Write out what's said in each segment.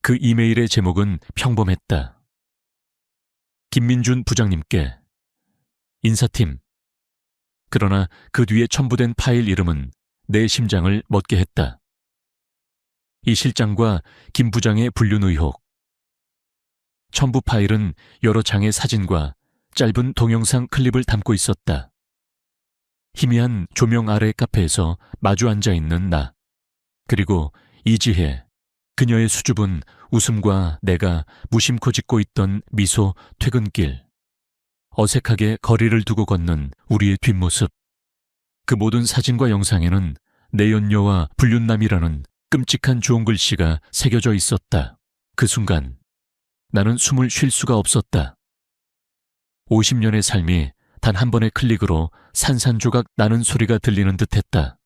그 이메일의 제목은 평범했다. 김민준 부장님께 인사팀. 그러나 그 뒤에 첨부된 파일 이름은 내 심장을 멎게 했다. 이 실장과 김 부장의 불륜 의혹. 첨부 파일은 여러 장의 사진과 짧은 동영상 클립을 담고 있었다. 희미한 조명 아래 카페에서 마주 앉아 있는 나, 그리고 이지혜, 그녀의 수줍은 웃음과 내가 무심코 짓고 있던 미소 퇴근길, 어색하게 거리를 두고 걷는 우리의 뒷모습. 그 모든 사진과 영상에는 내연녀와 불륜남이라는 끔찍한 좋은 글씨가 새겨져 있었다. 그 순간 나는 숨을 쉴 수가 없었다. 50년의 삶이 단 한 번의 클릭으로 산산조각 나는 소리가 들리는 듯했다.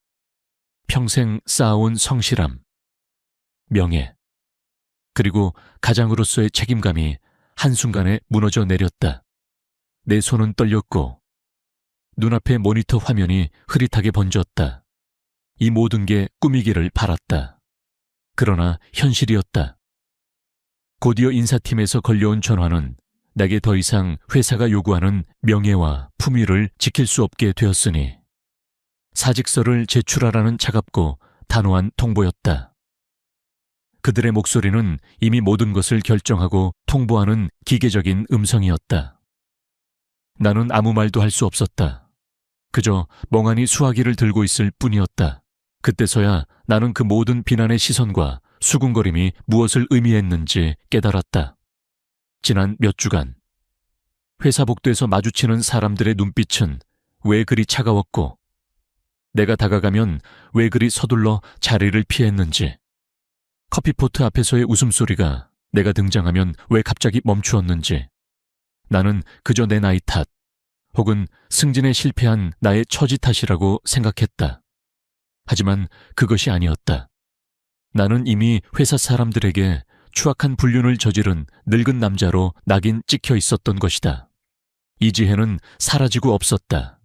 평생 쌓아온 성실함, 명예, 그리고 가장으로서의 책임감이 한순간에 무너져 내렸다. 내 손은 떨렸고 눈앞의 모니터 화면이 흐릿하게 번졌다. 이 모든 게 꿈이기를 바랐다. 그러나 현실이었다. 곧이어 인사팀에서 걸려온 전화는 내게 더 이상 회사가 요구하는 명예와 품위를 지킬 수 없게 되었으니 사직서를 제출하라는 차갑고 단호한 통보였다. 그들의 목소리는 이미 모든 것을 결정하고 통보하는 기계적인 음성이었다. 나는 아무 말도 할 수 없었다. 그저 멍하니 수화기를 들고 있을 뿐이었다. 그때서야 나는 그 모든 비난의 시선과 수군거림이 무엇을 의미했는지 깨달았다. 지난 몇 주간 회사 복도에서 마주치는 사람들의 눈빛은 왜 그리 차가웠고 내가 다가가면 왜 그리 서둘러 자리를 피했는지, 커피포트 앞에서의 웃음소리가 내가 등장하면 왜 갑자기 멈추었는지, 나는 그저 내 나이 탓 혹은 승진에 실패한 나의 처지 탓이라고 생각했다. 하지만 그것이 아니었다. 나는 이미 회사 사람들에게 추악한 불륜을 저지른 늙은 남자로 낙인 찍혀 있었던 것이다. 이지혜는 사라지고 없었다.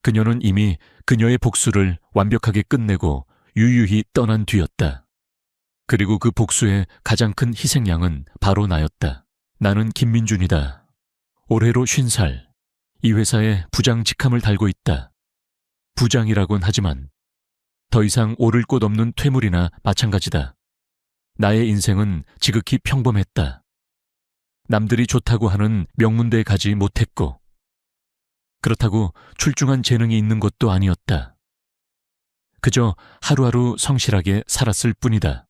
그녀는 이미 그녀의 복수를 완벽하게 끝내고 유유히 떠난 뒤였다. 그리고 그 복수의 가장 큰 희생양은 바로 나였다. 나는 김민준이다. 올해로 50살. 이 회사에 부장 직함을 달고 있다. 부장이라곤 하지만 더 이상 오를 곳 없는 퇴물이나 마찬가지다. 나의 인생은 지극히 평범했다. 남들이 좋다고 하는 명문대에 가지 못했고, 그렇다고 출중한 재능이 있는 것도 아니었다. 그저 하루하루 성실하게 살았을 뿐이다.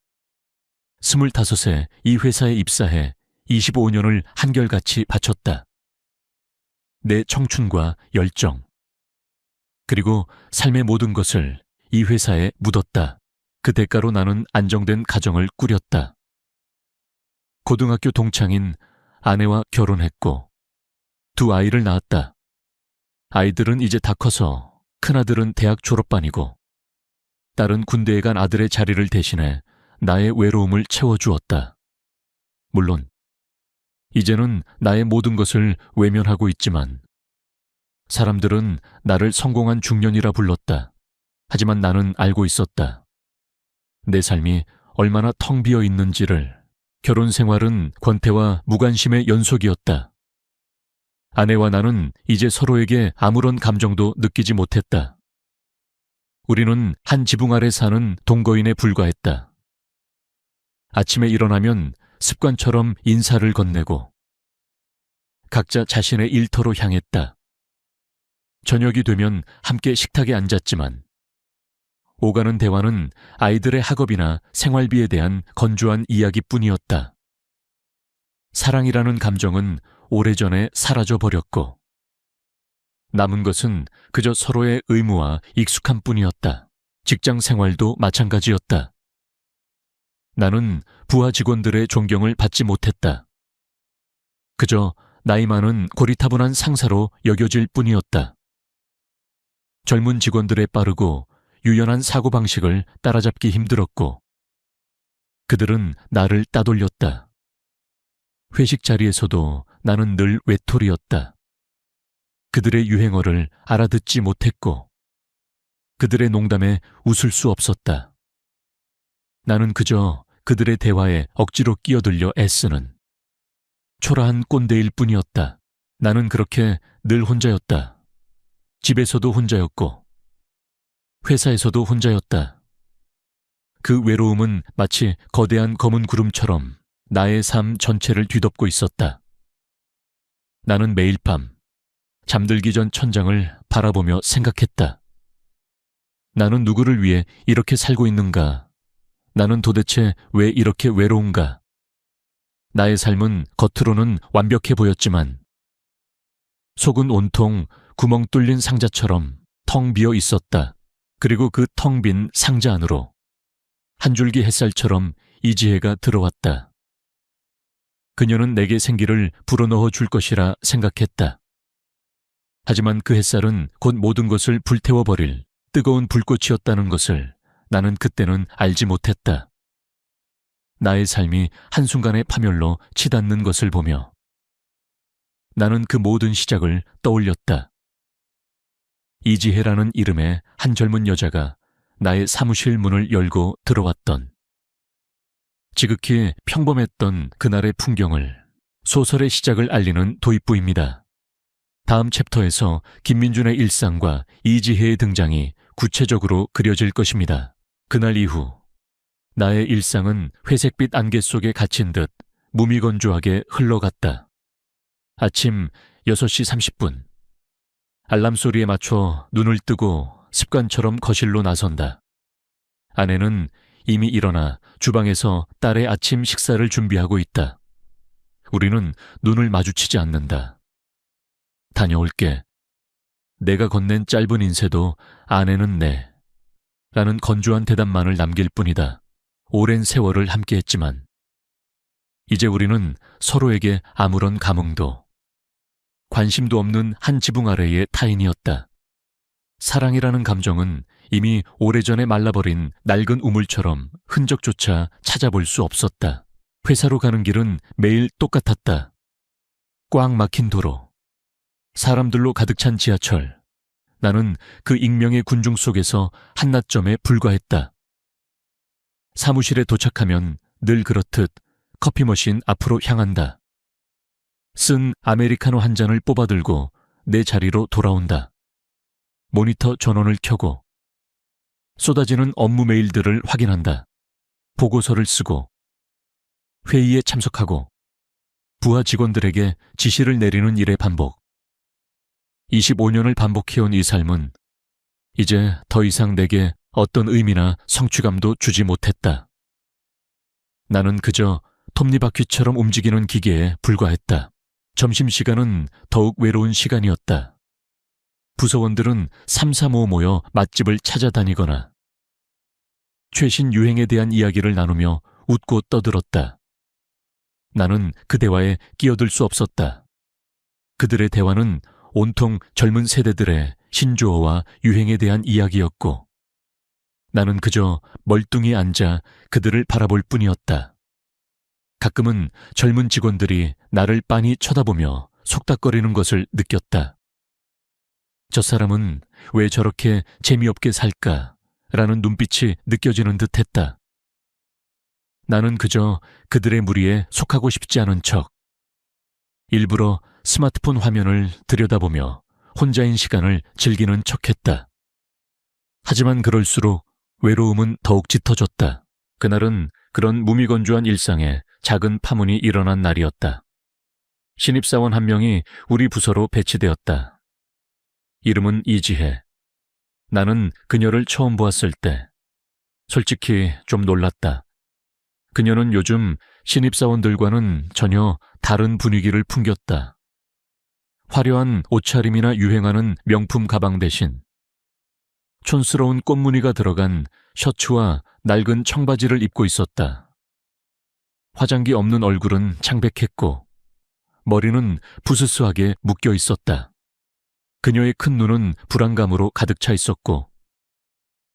25세 이 회사에 입사해 25년을 한결같이 바쳤다. 내 청춘과 열정, 그리고 삶의 모든 것을 이 회사에 묻었다. 그 대가로 나는 안정된 가정을 꾸렸다. 고등학교 동창인 아내와 결혼했고 2 아이를 낳았다. 아이들은 이제 다 커서 큰아들은 대학 졸업반이고 딸은 군대에 간 아들의 자리를 대신해 나의 외로움을 채워주었다. 물론 이제는 나의 모든 것을 외면하고 있지만 사람들은 나를 성공한 중년이라 불렀다. 하지만 나는 알고 있었다. 내 삶이 얼마나 텅 비어 있는지를. 결혼 생활은 권태와 무관심의 연속이었다. 아내와 나는 이제 서로에게 아무런 감정도 느끼지 못했다. 우리는 한 지붕 아래 사는 동거인에 불과했다. 아침에 일어나면 습관처럼 인사를 건네고 각자 자신의 일터로 향했다. 저녁이 되면 함께 식탁에 앉았지만 오가는 대화는 아이들의 학업이나 생활비에 대한 건조한 이야기뿐이었다. 사랑이라는 감정은 오래전에 사라져버렸고 남은 것은 그저 서로의 의무와 익숙함 뿐이었다. 직장 생활도 마찬가지였다. 나는 부하 직원들의 존경을 받지 못했다. 그저 나이 많은 고리타분한 상사로 여겨질 뿐이었다. 젊은 직원들의 빠르고 유연한 사고방식을 따라잡기 힘들었고 그들은 나를 따돌렸다. 회식 자리에서도 나는 늘 외톨이였다. 그들의 유행어를 알아듣지 못했고 그들의 농담에 웃을 수 없었다. 나는 그저 그들의 대화에 억지로 끼어들려 애쓰는 초라한 꼰대일 뿐이었다. 나는 그렇게 늘 혼자였다. 집에서도 혼자였고 회사에서도 혼자였다. 그 외로움은 마치 거대한 검은 구름처럼 나의 삶 전체를 뒤덮고 있었다. 나는 매일 밤 잠들기 전 천장을 바라보며 생각했다. 나는 누구를 위해 이렇게 살고 있는가? 나는 도대체 왜 이렇게 외로운가? 나의 삶은 겉으로는 완벽해 보였지만 속은 온통 구멍 뚫린 상자처럼 텅 비어 있었다. 그리고 그 텅 빈 상자 안으로 한 줄기 햇살처럼 이지혜가 들어왔다. 그녀는 내게 생기를 불어넣어 줄 것이라 생각했다. 하지만 그 햇살은 곧 모든 것을 불태워버릴 뜨거운 불꽃이었다는 것을 나는 그때는 알지 못했다. 나의 삶이 한순간에 파멸로 치닫는 것을 보며 나는 그 모든 시작을 떠올렸다. 이지혜라는 이름의 한 젊은 여자가 나의 사무실 문을 열고 들어왔던, 지극히 평범했던 그날의 풍경을 소설의 시작을 알리는 도입부입니다. 다음 챕터에서 김민준의 일상과 이지혜의 등장이 구체적으로 그려질 것입니다. 그날 이후 나의 일상은 회색빛 안개 속에 갇힌 듯 무미건조하게 흘러갔다. 아침 6시 30분. 알람 소리에 맞춰 눈을 뜨고 습관처럼 거실로 나선다. 아내는 이미 일어나 주방에서 딸의 아침 식사를 준비하고 있다. 우리는 눈을 마주치지 않는다. 다녀올게. 내가 건넨 짧은 인쇄도 아내는 네 라는 건조한 대답만을 남길 뿐이다. 오랜 세월을 함께했지만 이제 우리는 서로에게 아무런 감흥도 관심도 없는 한 지붕 아래의 타인이었다. 사랑이라는 감정은 이미 오래전에 말라버린 낡은 우물처럼 흔적조차 찾아볼 수 없었다. 회사로 가는 길은 매일 똑같았다. 꽉 막힌 도로, 사람들로 가득 찬 지하철. 나는 그 익명의 군중 속에서 한낱점에 불과했다. 사무실에 도착하면 늘 그렇듯 커피 머신 앞으로 향한다. 쓴 아메리카노 한 잔을 뽑아들고 내 자리로 돌아온다. 모니터 전원을 켜고 쏟아지는 업무 메일들을 확인한다. 보고서를 쓰고 회의에 참석하고 부하 직원들에게 지시를 내리는 일의 반복. 25년을 반복해온 이 삶은 이제 더 이상 내게 어떤 의미나 성취감도 주지 못했다. 나는 그저 톱니바퀴처럼 움직이는 기계에 불과했다. 점심시간은 더욱 외로운 시간이었다. 부서원들은 삼삼오오 모여 맛집을 찾아다니거나 최신 유행에 대한 이야기를 나누며 웃고 떠들었다. 나는 그 대화에 끼어들 수 없었다. 그들의 대화는 온통 젊은 세대들의 신조어와 유행에 대한 이야기였고 나는 그저 멀뚱히 앉아 그들을 바라볼 뿐이었다. 가끔은 젊은 직원들이 나를 빤히 쳐다보며 속닥거리는 것을 느꼈다. 저 사람은 왜 저렇게 재미없게 살까? 라는 눈빛이 느껴지는 듯 했다. 나는 그저 그들의 무리에 속하고 싶지 않은 척, 일부러 스마트폰 화면을 들여다보며 혼자인 시간을 즐기는 척했다. 하지만 그럴수록 외로움은 더욱 짙어졌다. 그날은 그런 무미건조한 일상에 작은 파문이 일어난 날이었다. 신입사원 한 명이 우리 부서로 배치되었다. 이름은 이지혜. 나는 그녀를 처음 보았을 때 솔직히 좀 놀랐다. 그녀는 요즘 신입사원들과는 전혀 다른 분위기를 풍겼다. 화려한 옷차림이나 유행하는 명품 가방 대신 촌스러운 꽃무늬가 들어간 셔츠와 낡은 청바지를 입고 있었다. 화장기 없는 얼굴은 창백했고 머리는 부스스하게 묶여 있었다. 그녀의 큰 눈은 불안감으로 가득 차 있었고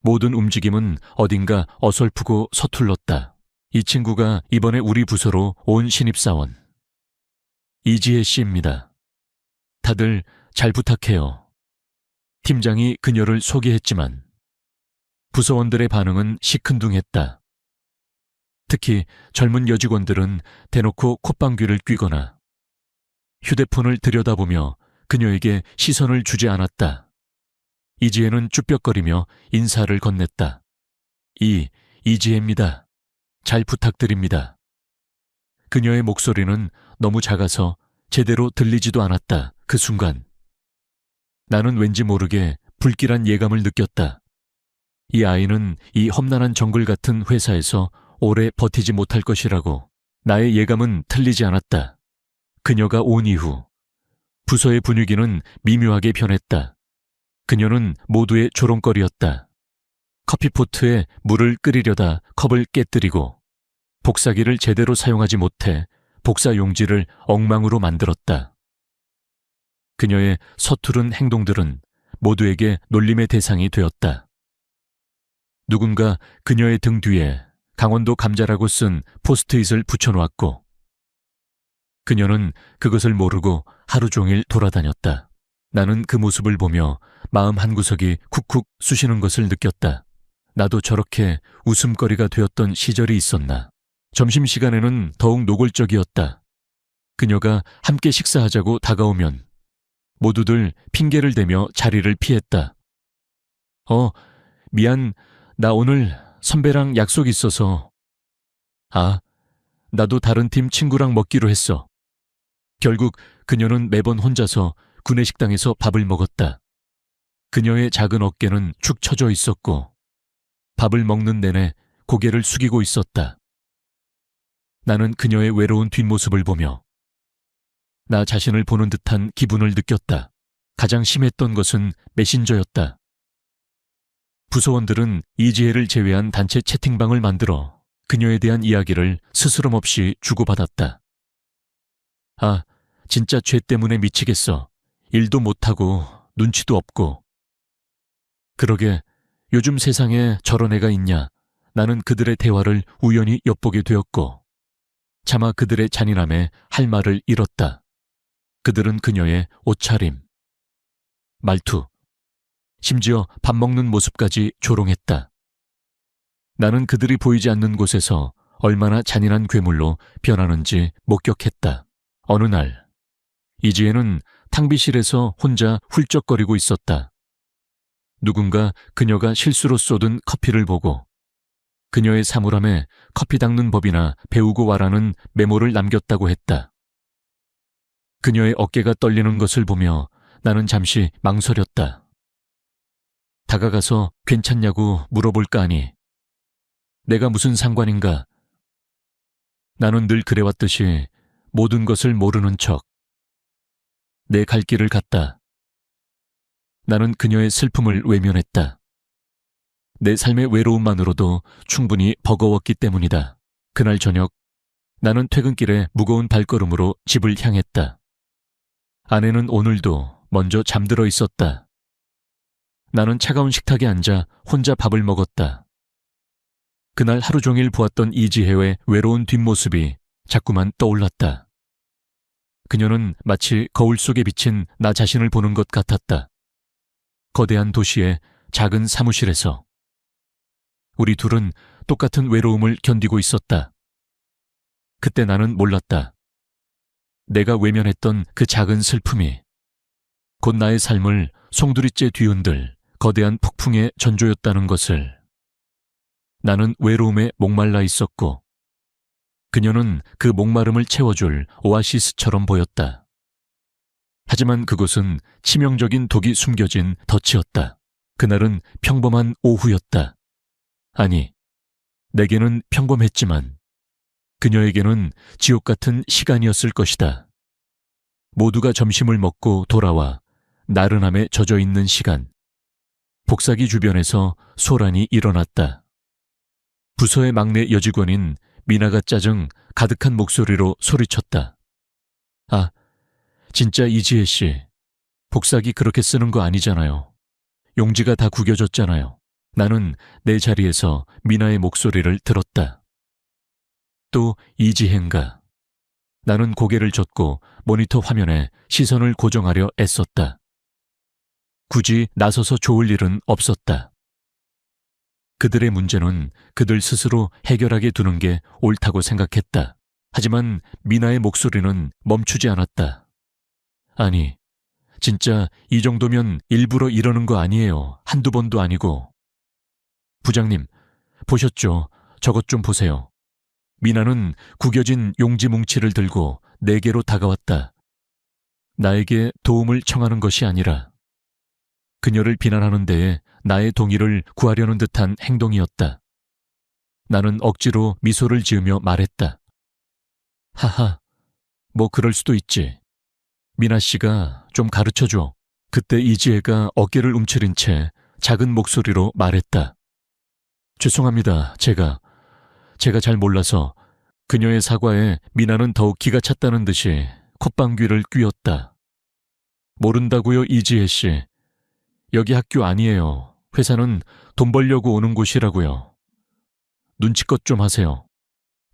모든 움직임은 어딘가 어설프고 서툴렀다. 이 친구가 이번에 우리 부서로 온 신입사원 이지혜 씨입니다. 다들 잘 부탁해요. 팀장이 그녀를 소개했지만 부서원들의 반응은 시큰둥했다. 특히 젊은 여직원들은 대놓고 콧방귀를 뀌거나 휴대폰을 들여다보며 그녀에게 시선을 주지 않았다. 이지혜는 쭈뼛거리며 인사를 건넸다. 이지혜입니다. 잘 부탁드립니다. 그녀의 목소리는 너무 작아서 제대로 들리지도 않았다. 그 순간 나는 왠지 모르게 불길한 예감을 느꼈다. 이 아이는 이 험난한 정글 같은 회사에서 오래 버티지 못할 것이라고. 나의 예감은 틀리지 않았다. 그녀가 온 이후 부서의 분위기는 미묘하게 변했다. 그녀는 모두의 조롱거리였다. 커피포트에 물을 끓이려다 컵을 깨뜨리고 복사기를 제대로 사용하지 못해 복사 용지를 엉망으로 만들었다. 그녀의 서투른 행동들은 모두에게 놀림의 대상이 되었다. 누군가 그녀의 등 뒤에 강원도 감자라고 쓴 포스트잇을 붙여놓았고 그녀는 그것을 모르고 하루 종일 돌아다녔다. 나는 그 모습을 보며 마음 한구석이 쿡쿡 쑤시는 것을 느꼈다. 나도 저렇게 웃음거리가 되었던 시절이 있었나. 점심시간에는 더욱 노골적이었다. 그녀가 함께 식사하자고 다가오면 모두들 핑계를 대며 자리를 피했다. 미안, 나 오늘 선배랑 약속 있어서. 나도 다른 팀 친구랑 먹기로 했어. 결국 그녀는 매번 혼자서 구내식당에서 밥을 먹었다. 그녀의 작은 어깨는 축 처져 있었고 밥을 먹는 내내 고개를 숙이고 있었다. 나는 그녀의 외로운 뒷모습을 보며 나 자신을 보는 듯한 기분을 느꼈다. 가장 심했던 것은 메신저였다. 부서원들은 이지혜를 제외한 단체 채팅방을 만들어 그녀에 대한 이야기를 스스럼 없이 주고받았다. 진짜 죄 때문에 미치겠어. 일도 못하고 눈치도 없고. 그러게 요즘 세상에 저런 애가 있냐. 나는 그들의 대화를 우연히 엿보게 되었고 차마 그들의 잔인함에 할 말을 잃었다. 그들은 그녀의 옷차림, 말투, 심지어 밥 먹는 모습까지 조롱했다. 나는 그들이 보이지 않는 곳에서 얼마나 잔인한 괴물로 변하는지 목격했다. 어느 날 이지혜는 탕비실에서 혼자 훌쩍거리고 있었다. 누군가 그녀가 실수로 쏟은 커피를 보고 그녀의 사물함에 커피 닦는 법이나 배우고 와라는 메모를 남겼다고 했다. 그녀의 어깨가 떨리는 것을 보며 나는 잠시 망설였다. 다가가서 괜찮냐고 물어볼까 하니 내가 무슨 상관인가. 나는 늘 그래왔듯이 모든 것을 모르는 척 내 갈 길을 갔다. 나는 그녀의 슬픔을 외면했다. 내 삶의 외로움만으로도 충분히 버거웠기 때문이다. 그날 저녁 나는 퇴근길에 무거운 발걸음으로 집을 향했다. 아내는 오늘도 먼저 잠들어 있었다. 나는 차가운 식탁에 앉아 혼자 밥을 먹었다. 그날 하루 종일 보았던 이지혜의 외로운 뒷모습이 자꾸만 떠올랐다. 그녀는 마치 거울 속에 비친 나 자신을 보는 것 같았다. 거대한 도시의 작은 사무실에서 우리 둘은 똑같은 외로움을 견디고 있었다. 그때 나는 몰랐다. 내가 외면했던 그 작은 슬픔이 곧 나의 삶을 송두리째 뒤흔들 거대한 폭풍의 전조였다는 것을. 나는 외로움에 목말라 있었고 그녀는 그 목마름을 채워줄 오아시스처럼 보였다. 하지만 그곳은 치명적인 독이 숨겨진 덫이었다. 그날은 평범한 오후였다. 아니, 내게는 평범했지만 그녀에게는 지옥 같은 시간이었을 것이다. 모두가 점심을 먹고 돌아와 나른함에 젖어 있는 시간. 복사기 주변에서 소란이 일어났다. 부서의 막내 여직원인 미나가 짜증 가득한 목소리로 소리쳤다. 진짜 이지혜 씨, 복사기 그렇게 쓰는 거 아니잖아요. 용지가 다 구겨졌잖아요. 나는 내 자리에서 미나의 목소리를 들었다. 또 이지혜인가. 나는 고개를 젓고 모니터 화면에 시선을 고정하려 애썼다. 굳이 나서서 좋을 일은 없었다. 그들의 문제는 그들 스스로 해결하게 두는 게 옳다고 생각했다. 하지만 미나의 목소리는 멈추지 않았다. 아니, 진짜 이 정도면 일부러 이러는 거 아니에요. 한두 번도 아니고. 부장님, 보셨죠? 저것 좀 보세요. 미나는 구겨진 용지 뭉치를 들고 내게로 다가왔다. 나에게 도움을 청하는 것이 아니라 그녀를 비난하는 데에 나의 동의를 구하려는 듯한 행동이었다. 나는 억지로 미소를 지으며 말했다. 하하, 뭐 그럴 수도 있지. 미나 씨가 좀 가르쳐줘. 그때 이지혜가 어깨를 움츠린 채 작은 목소리로 말했다. 죄송합니다. 제가 잘 몰라서. 그녀의 사과에 미나는 더욱 기가 찼다는 듯이 콧방귀를 뀌었다. 모른다고요, 이지혜 씨. 여기 학교 아니에요. 회사는 돈 벌려고 오는 곳이라고요. 눈치껏 좀 하세요.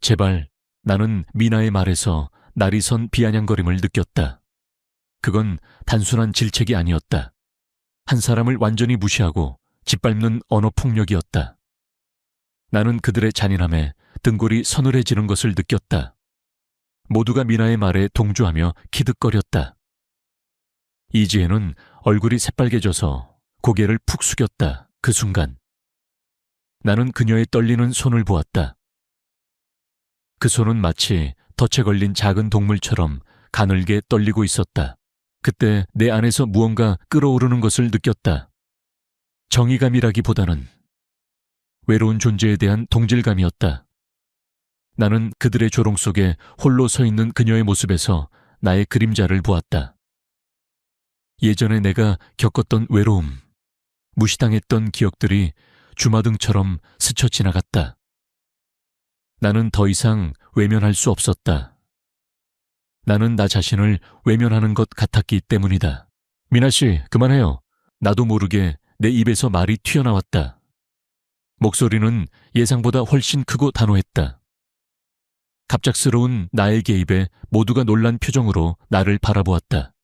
제발. 나는 미나의 말에서 날이 선 비아냥거림을 느꼈다. 그건 단순한 질책이 아니었다. 한 사람을 완전히 무시하고 짓밟는 언어폭력이었다. 나는 그들의 잔인함에 등골이 서늘해지는 것을 느꼈다. 모두가 미나의 말에 동조하며 키득거렸다. 이지혜는 얼굴이 새빨개져서 고개를 푹 숙였다. 그 순간 나는 그녀의 떨리는 손을 보았다. 그 손은 마치 덫에 걸린 작은 동물처럼 가늘게 떨리고 있었다. 그때 내 안에서 무언가 끓어오르는 것을 느꼈다. 정의감이라기보다는 외로운 존재에 대한 동질감이었다. 나는 그들의 조롱 속에 홀로 서 있는 그녀의 모습에서 나의 그림자를 보았다. 예전에 내가 겪었던 외로움, 무시당했던 기억들이 주마등처럼 스쳐 지나갔다. 나는 더 이상 외면할 수 없었다. 나는 나 자신을 외면하는 것 같았기 때문이다. 미나 씨, 그만해요. 나도 모르게 내 입에서 말이 튀어나왔다. 목소리는 예상보다 훨씬 크고 단호했다. 갑작스러운 나의 개입에 모두가 놀란 표정으로 나를 바라보았다.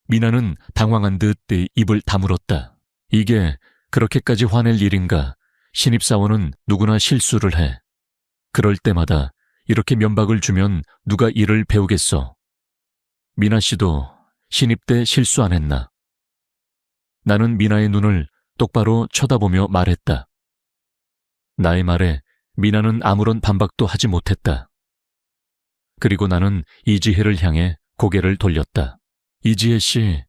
미나는 당황한 듯 입을 다물었다. 이게 그렇게까지 화낼 일인가? 신입사원은 누구나 실수를 해. 그럴 때마다 이렇게 면박을 주면 누가 일을 배우겠어. 미나 씨도 신입 때 실수 안 했나? 나는 미나의 눈을 똑바로 쳐다보며 말했다. 나의 말에 미나는 아무런 반박도 하지 못했다. 그리고 나는 이지혜를 향해 고개를 돌렸다. 이지혜 씨,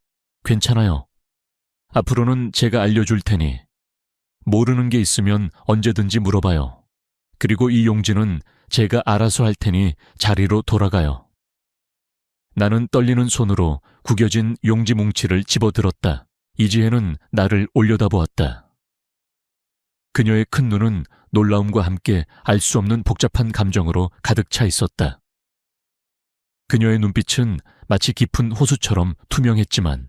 괜찮아요. 앞으로는 제가 알려줄 테니 모르는 게 있으면 언제든지 물어봐요. 그리고 이 용지는 제가 알아서 할 테니 자리로 돌아가요. 나는 떨리는 손으로 구겨진 용지 뭉치를 집어들었다. 이지혜는 나를 올려다보았다. 그녀의 큰 눈은 놀라움과 함께 알 수 없는 복잡한 감정으로 가득 차 있었다. 그녀의 눈빛은 마치 깊은 호수처럼 투명했지만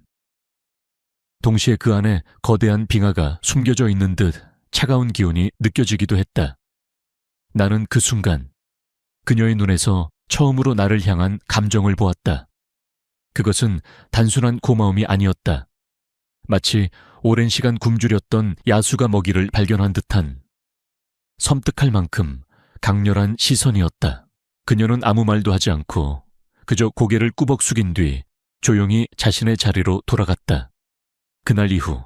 동시에 그 안에 거대한 빙하가 숨겨져 있는 듯 차가운 기운이 느껴지기도 했다. 나는 그 순간 그녀의 눈에서 처음으로 나를 향한 감정을 보았다. 그것은 단순한 고마움이 아니었다. 마치 오랜 시간 굶주렸던 야수가 먹이를 발견한 듯한 섬뜩할 만큼 강렬한 시선이었다. 그녀는 아무 말도 하지 않고 그저 고개를 꾸벅 숙인 뒤 조용히 자신의 자리로 돌아갔다. 그날 이후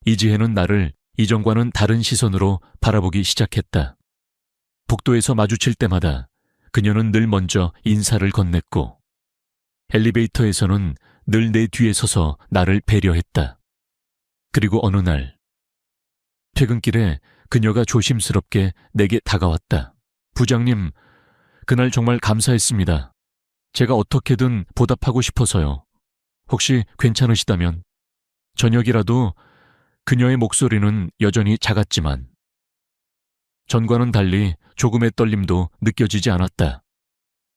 이지혜는 나를 이전과는 다른 시선으로 바라보기 시작했다. 복도에서 마주칠 때마다 그녀는 늘 먼저 인사를 건넸고 엘리베이터에서는 늘 내 뒤에 서서 나를 배려했다. 그리고 어느 날 퇴근길에 그녀가 조심스럽게 내게 다가왔다. 부장님, 그날 정말 감사했습니다. 제가 어떻게든 보답하고 싶어서요. 혹시 괜찮으시다면 저녁이라도. 그녀의 목소리는 여전히 작았지만 전과는 달리 조금의 떨림도 느껴지지 않았다.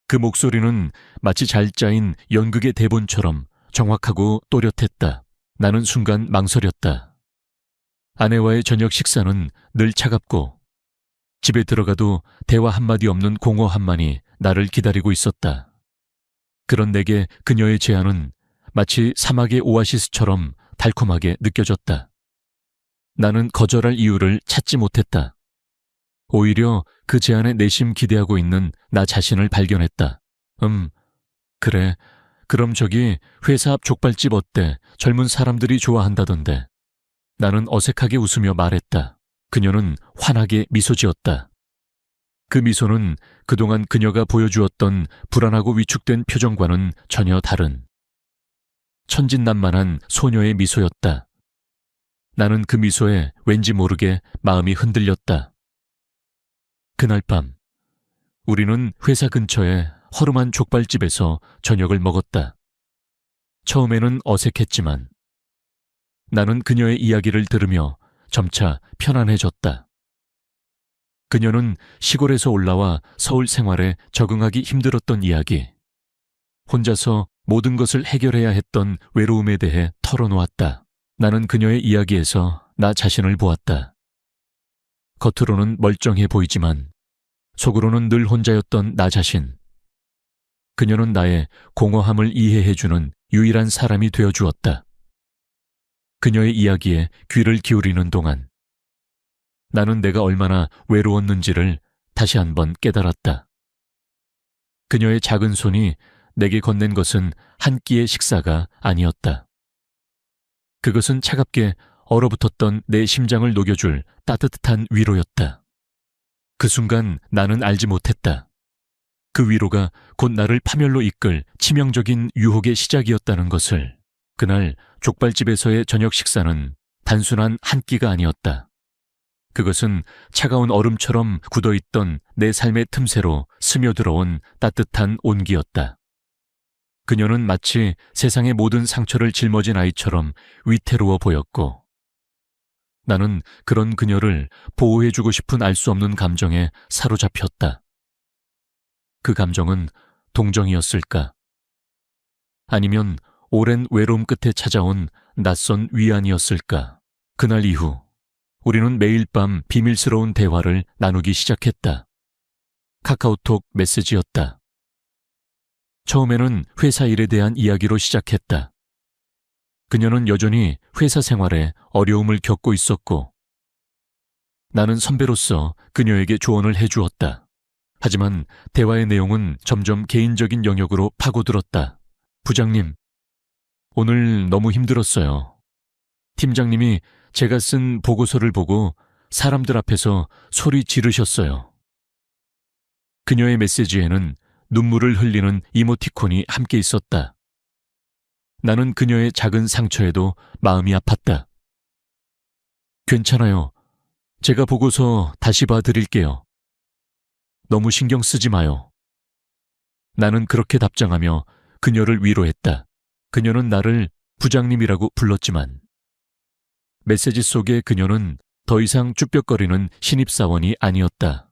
그 목소리는 마치 잘 짜인 연극의 대본처럼 정확하고 또렷했다. 나는 순간 망설였다. 아내와의 저녁 식사는 늘 차갑고 집에 들어가도 대화 한마디 없는 공허 한만이 나를 기다리고 있었다. 그런 내게 그녀의 제안은 마치 사막의 오아시스처럼 달콤하게 느껴졌다. 나는 거절할 이유를 찾지 못했다. 오히려 그 제안에 내심 기대하고 있는 나 자신을 발견했다. 그래. 그럼 저기 회사 앞 족발집 어때? 젊은 사람들이 좋아한다던데. 나는 어색하게 웃으며 말했다. 그녀는 환하게 미소 지었다. 그 미소는 그동안 그녀가 보여주었던 불안하고 위축된 표정과는 전혀 다른 천진난만한 소녀의 미소였다. 나는 그 미소에 왠지 모르게 마음이 흔들렸다. 그날 밤, 우리는 회사 근처의 허름한 족발집에서 저녁을 먹었다. 처음에는 어색했지만 나는 그녀의 이야기를 들으며 점차 편안해졌다. 그녀는 시골에서 올라와 서울 생활에 적응하기 힘들었던 이야기, 혼자서 모든 것을 해결해야 했던 외로움에 대해 털어놓았다. 나는 그녀의 이야기에서 나 자신을 보았다. 겉으로는 멀쩡해 보이지만 속으로는 늘 혼자였던 나 자신. 그녀는 나의 공허함을 이해해주는 유일한 사람이 되어주었다. 그녀의 이야기에 귀를 기울이는 동안 나는 내가 얼마나 외로웠는지를 다시 한번 깨달았다. 그녀의 작은 손이 내게 건넨 것은 한 끼의 식사가 아니었다. 그것은 차갑게 얼어붙었던 내 심장을 녹여줄 따뜻한 위로였다. 그 순간 나는 알지 못했다. 그 위로가 곧 나를 파멸로 이끌 치명적인 유혹의 시작이었다는 것을. 그날 족발집에서의 저녁 식사는 단순한 한 끼가 아니었다. 그것은 차가운 얼음처럼 굳어있던 내 삶의 틈새로 스며들어온 따뜻한 온기였다. 그녀는 마치 세상의 모든 상처를 짊어진 아이처럼 위태로워 보였고 나는 그런 그녀를 보호해주고 싶은 알 수 없는 감정에 사로잡혔다. 그 감정은 동정이었을까? 아니면 오랜 외로움 끝에 찾아온 낯선 위안이었을까? 그날 이후 우리는 매일 밤 비밀스러운 대화를 나누기 시작했다. 카카오톡 메시지였다. 처음에는 회사 일에 대한 이야기로 시작했다. 그녀는 여전히 회사 생활에 어려움을 겪고 있었고 나는 선배로서 그녀에게 조언을 해주었다. 하지만 대화의 내용은 점점 개인적인 영역으로 파고들었다. 부장님, 오늘 너무 힘들었어요. 팀장님이 제가 쓴 보고서를 보고 사람들 앞에서 소리 지르셨어요. 그녀의 메시지에는 눈물을 흘리는 이모티콘이 함께 있었다. 나는 그녀의 작은 상처에도 마음이 아팠다. 괜찮아요. 제가 보고서 다시 봐드릴게요. 너무 신경 쓰지 마요. 나는 그렇게 답장하며 그녀를 위로했다. 그녀는 나를 부장님이라고 불렀지만 메시지 속의 그녀는 더 이상 쭈뼛거리는 신입사원이 아니었다.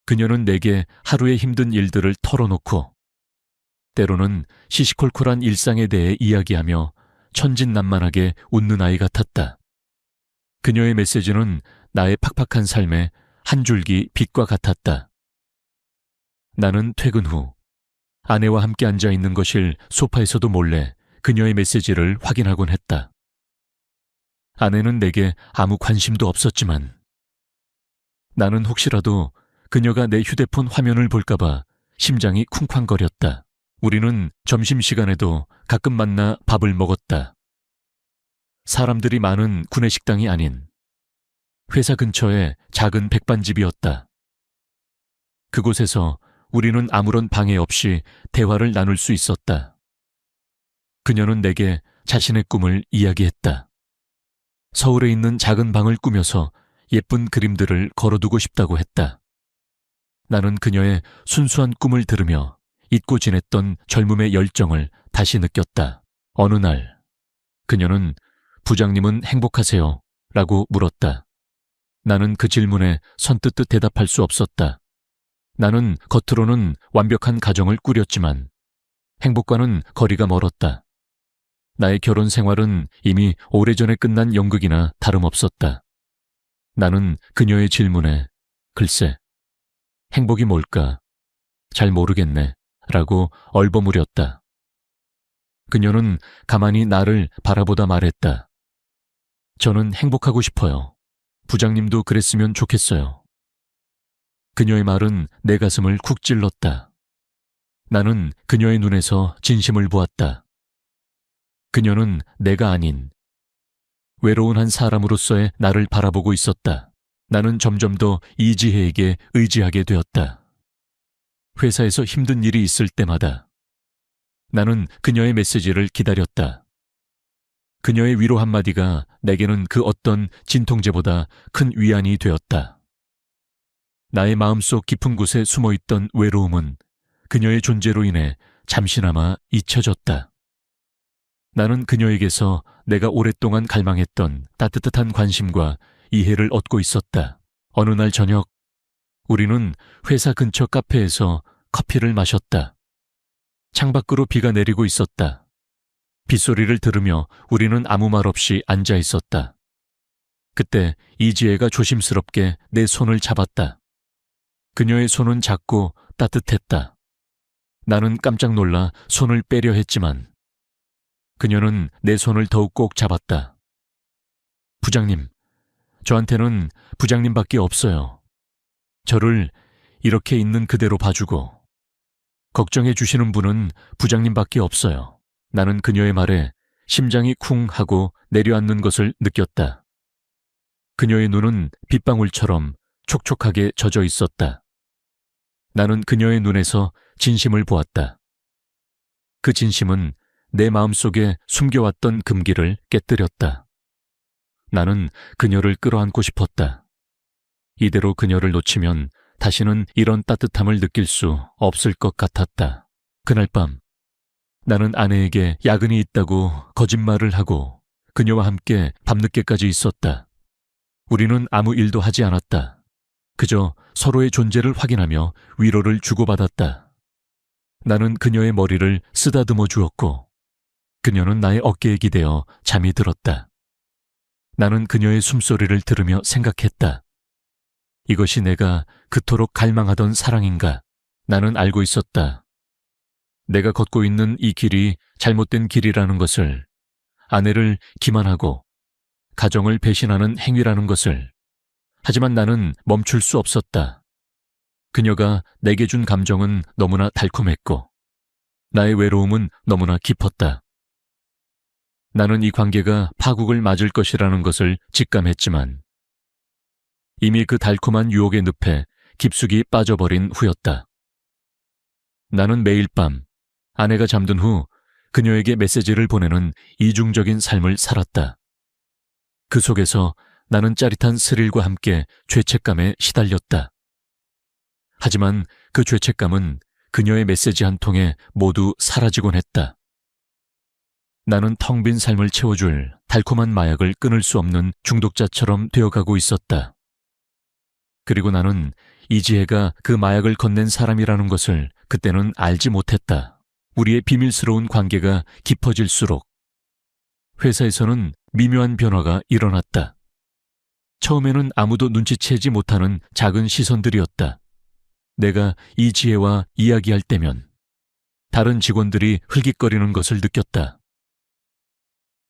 그녀는 내게 하루의 힘든 일들을 털어놓고 때로는 시시콜콜한 일상에 대해 이야기하며 천진난만하게 웃는 아이 같았다. 그녀의 메시지는 나의 팍팍한 삶의 한 줄기 빛과 같았다. 나는 퇴근 후 아내와 함께 앉아있는 것일 소파에서도 몰래 그녀의 메시지를 확인하곤 했다. 아내는 내게 아무 관심도 없었지만 나는 혹시라도 그녀가 내 휴대폰 화면을 볼까봐 심장이 쿵쾅거렸다. 우리는 점심시간에도 가끔 만나 밥을 먹었다. 사람들이 많은 구내식당이 아닌 회사 근처의 작은 백반집이었다. 그곳에서 우리는 아무런 방해 없이 대화를 나눌 수 있었다. 그녀는 내게 자신의 꿈을 이야기했다. 서울에 있는 작은 방을 꾸며서 예쁜 그림들을 걸어두고 싶다고 했다. 나는 그녀의 순수한 꿈을 들으며 잊고 지냈던 젊음의 열정을 다시 느꼈다. 어느 날 그녀는 부장님은 행복하세요? 라고 물었다. 나는 그 질문에 선뜻 대답할 수 없었다. 나는 겉으로는 완벽한 가정을 꾸렸지만 행복과는 거리가 멀었다. 나의 결혼 생활은 이미 오래전에 끝난 연극이나 다름없었다. 나는 그녀의 질문에 글쎄, 행복이 뭘까? 잘 모르겠네 라고 얼버무렸다. 그녀는 가만히 나를 바라보다 말했다. 저는 행복하고 싶어요. 부장님도 그랬으면 좋겠어요. 그녀의 말은 내 가슴을 쿡 찔렀다. 나는 그녀의 눈에서 진심을 보았다. 그녀는 내가 아닌 외로운 한 사람으로서의 나를 바라보고 있었다. 나는 점점 더 이지혜에게 의지하게 되었다. 회사에서 힘든 일이 있을 때마다 나는 그녀의 메시지를 기다렸다. 그녀의 위로 한마디가 내게는 그 어떤 진통제보다 큰 위안이 되었다. 나의 마음속 깊은 곳에 숨어있던 외로움은 그녀의 존재로 인해 잠시나마 잊혀졌다. 나는 그녀에게서 내가 오랫동안 갈망했던 따뜻한 관심과 이해를 얻고 있었다. 어느 날 저녁, 우리는 회사 근처 카페에서 커피를 마셨다. 창밖으로 비가 내리고 있었다. 빗소리를 들으며 우리는 아무 말 없이 앉아 있었다. 그때 이지혜가 조심스럽게 내 손을 잡았다. 그녀의 손은 작고 따뜻했다. 나는 깜짝 놀라 손을 빼려 했지만 그녀는 내 손을 더욱 꼭 잡았다. 부장님, 저한테는 부장님밖에 없어요. 저를 이렇게 있는 그대로 봐주고 걱정해 주시는 분은 부장님밖에 없어요. 나는 그녀의 말에 심장이 쿵 하고 내려앉는 것을 느꼈다. 그녀의 눈은 빗방울처럼 촉촉하게 젖어 있었다. 나는 그녀의 눈에서 진심을 보았다. 그 진심은 내 마음속에 숨겨왔던 금기를 깨뜨렸다. 나는 그녀를 끌어안고 싶었다. 이대로 그녀를 놓치면 다시는 이런 따뜻함을 느낄 수 없을 것 같았다. 그날 밤 나는 아내에게 야근이 있다고 거짓말을 하고 그녀와 함께 밤늦게까지 있었다. 우리는 아무 일도 하지 않았다. 그저 서로의 존재를 확인하며 위로를 주고받았다. 나는 그녀의 머리를 쓰다듬어 주었고 그녀는 나의 어깨에 기대어 잠이 들었다. 나는 그녀의 숨소리를 들으며 생각했다. 이것이 내가 그토록 갈망하던 사랑인가? 나는 알고 있었다. 내가 걷고 있는 이 길이 잘못된 길이라는 것을, 아내를 기만하고 가정을 배신하는 행위라는 것을. 하지만 나는 멈출 수 없었다. 그녀가 내게 준 감정은 너무나 달콤했고 나의 외로움은 너무나 깊었다. 나는 이 관계가 파국을 맞을 것이라는 것을 직감했지만 이미 그 달콤한 유혹의 늪에 깊숙이 빠져버린 후였다. 나는 매일 밤 아내가 잠든 후 그녀에게 메시지를 보내는 이중적인 삶을 살았다. 그 속에서 나는 짜릿한 스릴과 함께 죄책감에 시달렸다. 하지만 그 죄책감은 그녀의 메시지 한 통에 모두 사라지곤 했다. 나는 텅 빈 삶을 채워줄 달콤한 마약을 끊을 수 없는 중독자처럼 되어가고 있었다. 그리고 나는 이지혜가 그 마약을 건넨 사람이라는 것을 그때는 알지 못했다. 우리의 비밀스러운 관계가 깊어질수록 회사에서는 미묘한 변화가 일어났다. 처음에는 아무도 눈치채지 못하는 작은 시선들이었다. 내가 이지혜와 이야기할 때면 다른 직원들이 흘깃거리는 것을 느꼈다.